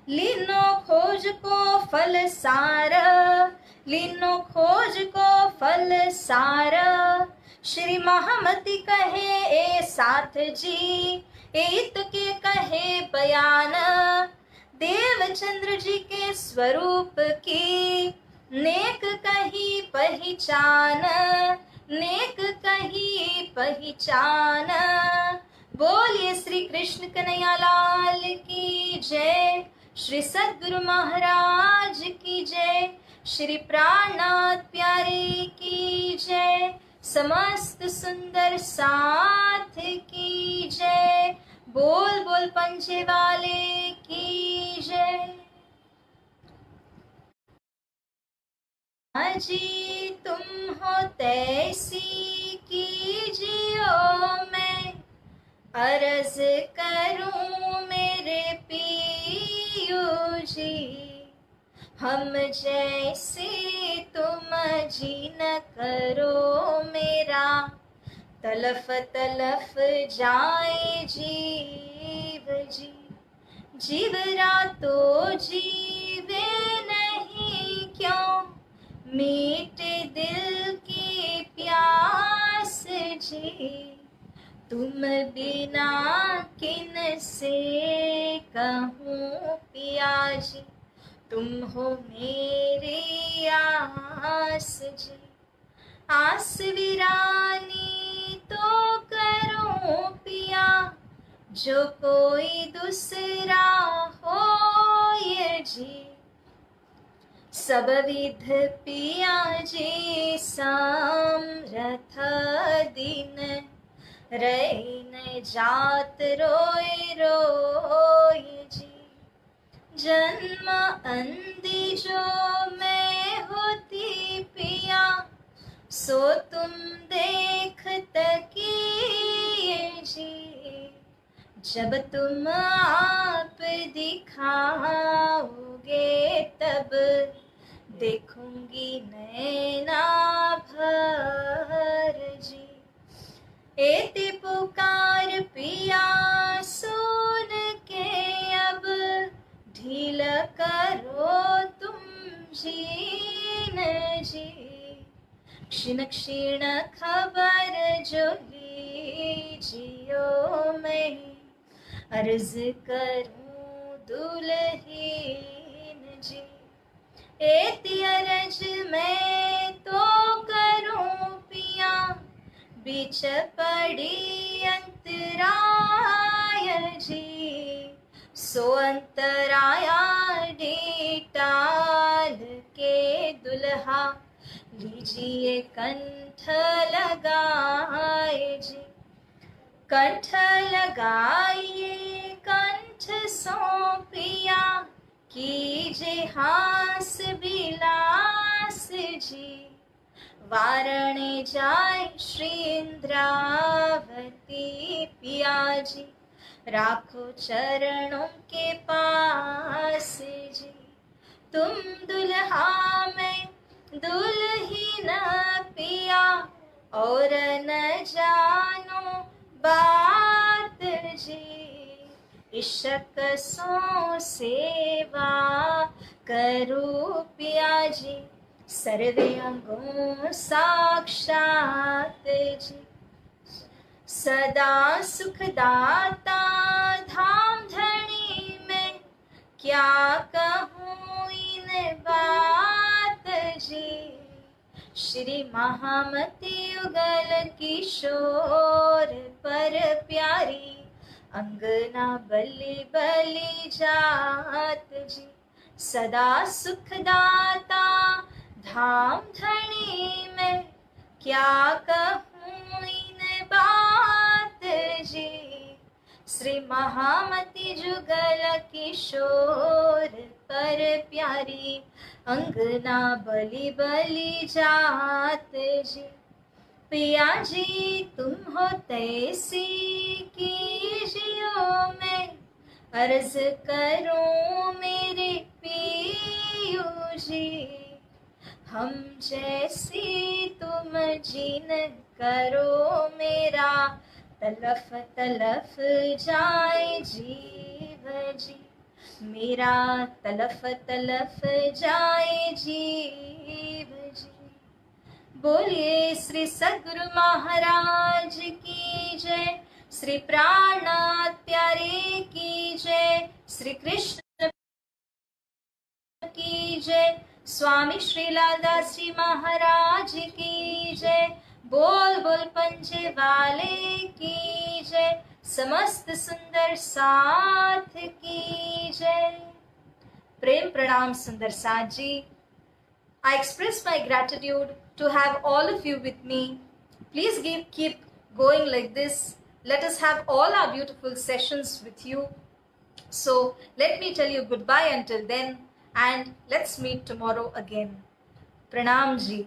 लीनो खोज को फल सार, लीनो खोज को फल सार। श्री महामती कहे ए साथ जी, एत के कहे बयान, देवचंद्र जी के स्वरूप की नेक कही पहचान, नेक कही पहचान। बोलिए श्री कृष्ण कन्हैया लाल की जय, श्री सद्गुरु महाराज की जय, श्री प्राणनाथ प्यारे की जय, समस्त सुंदर साथ की जय, बोल बोल पंजे वाले की जय। जी तुम हो तैसी कीजियो, मैं अर्ज करूं मेरे पियू जी, हम जैसे तुम जी न करो मेरा, तलफ तलफ जाए जीव जी। जीवरा तो जीवे नहीं क्यों, मीठे दिल की प्यास जी, तुम बिना किन से कहूँ पिया जी, तुम हो मेरी आस जी। आस वीरानी तो करो पिया, जो कोई दूसरा हो ये जी, सब विध पिया जी समरथ दिन, रैन जात रोए रोए जी। जन्म अंधी जो मैं होती पिया, सो तुम देख तकिए जी, जब तुम आप दिखाओगे तब देखूंगी नैना भर जी। एते पुकार पिया सुन के अब, ढील करो तुम जीन जी, क्षीण क्षीण खबर जो लीजियो मैं, अर्ज करूं दुल्हीन जी। एती अरज मैं तो करूं पिया, बीच पड़ी अंतराय जी, सो अंतराया टाल के दुल्हा, लीजिए कंठ लगाए जी। कंठ लगाइए कंठ सौंपिया, कीजिए हास विलास जी। वारणे जाए श्री इंद्रावती पिया जी, राखो चरणों के पास जी। तुम और न जानो बात जी, इशक सो सेवा करो पिया जी, सर्वे अंगों साक्षात जी। सदा सुखदाता धाम धनी में, क्या कहूँ इन बात जी, श्री महामती युगल किशोर पर प्यारी, अंगना बलि बलि जात जी। सदा सुखदाता धाम धनी में, क्या कहूँ इन बात जी, श्री महामती जुगल किशोर पर प्यारी, अंगना बलि बलि जात जी। पिया जी तुम हो तैसी कीजियो, मैं अर्ज करूं मेरे पियू जी, हम जैसी तुम जीन करो मेरा, तलफ तलफ जाए जीव जी, मेरा तलफ तलफ जाए जीव जी। बोलिए श्री सद्गुरु महाराज की जय, श्री प्राणनाथ प्यारे की जय, श्री कृष्ण की जय, स्वामी श्रीलालदास जी महाराज की जय, बोल बोल पंजे वाले की जय, समस्त सुंदर साथ की जय। प्रेम प्रणाम सुंदर साथ जी। I express my gratitude to have all of you with me. Please keep going like this. Let us have all our beautiful sessions with you. So let me tell you goodbye until then, and let's meet tomorrow again. Pranam ji.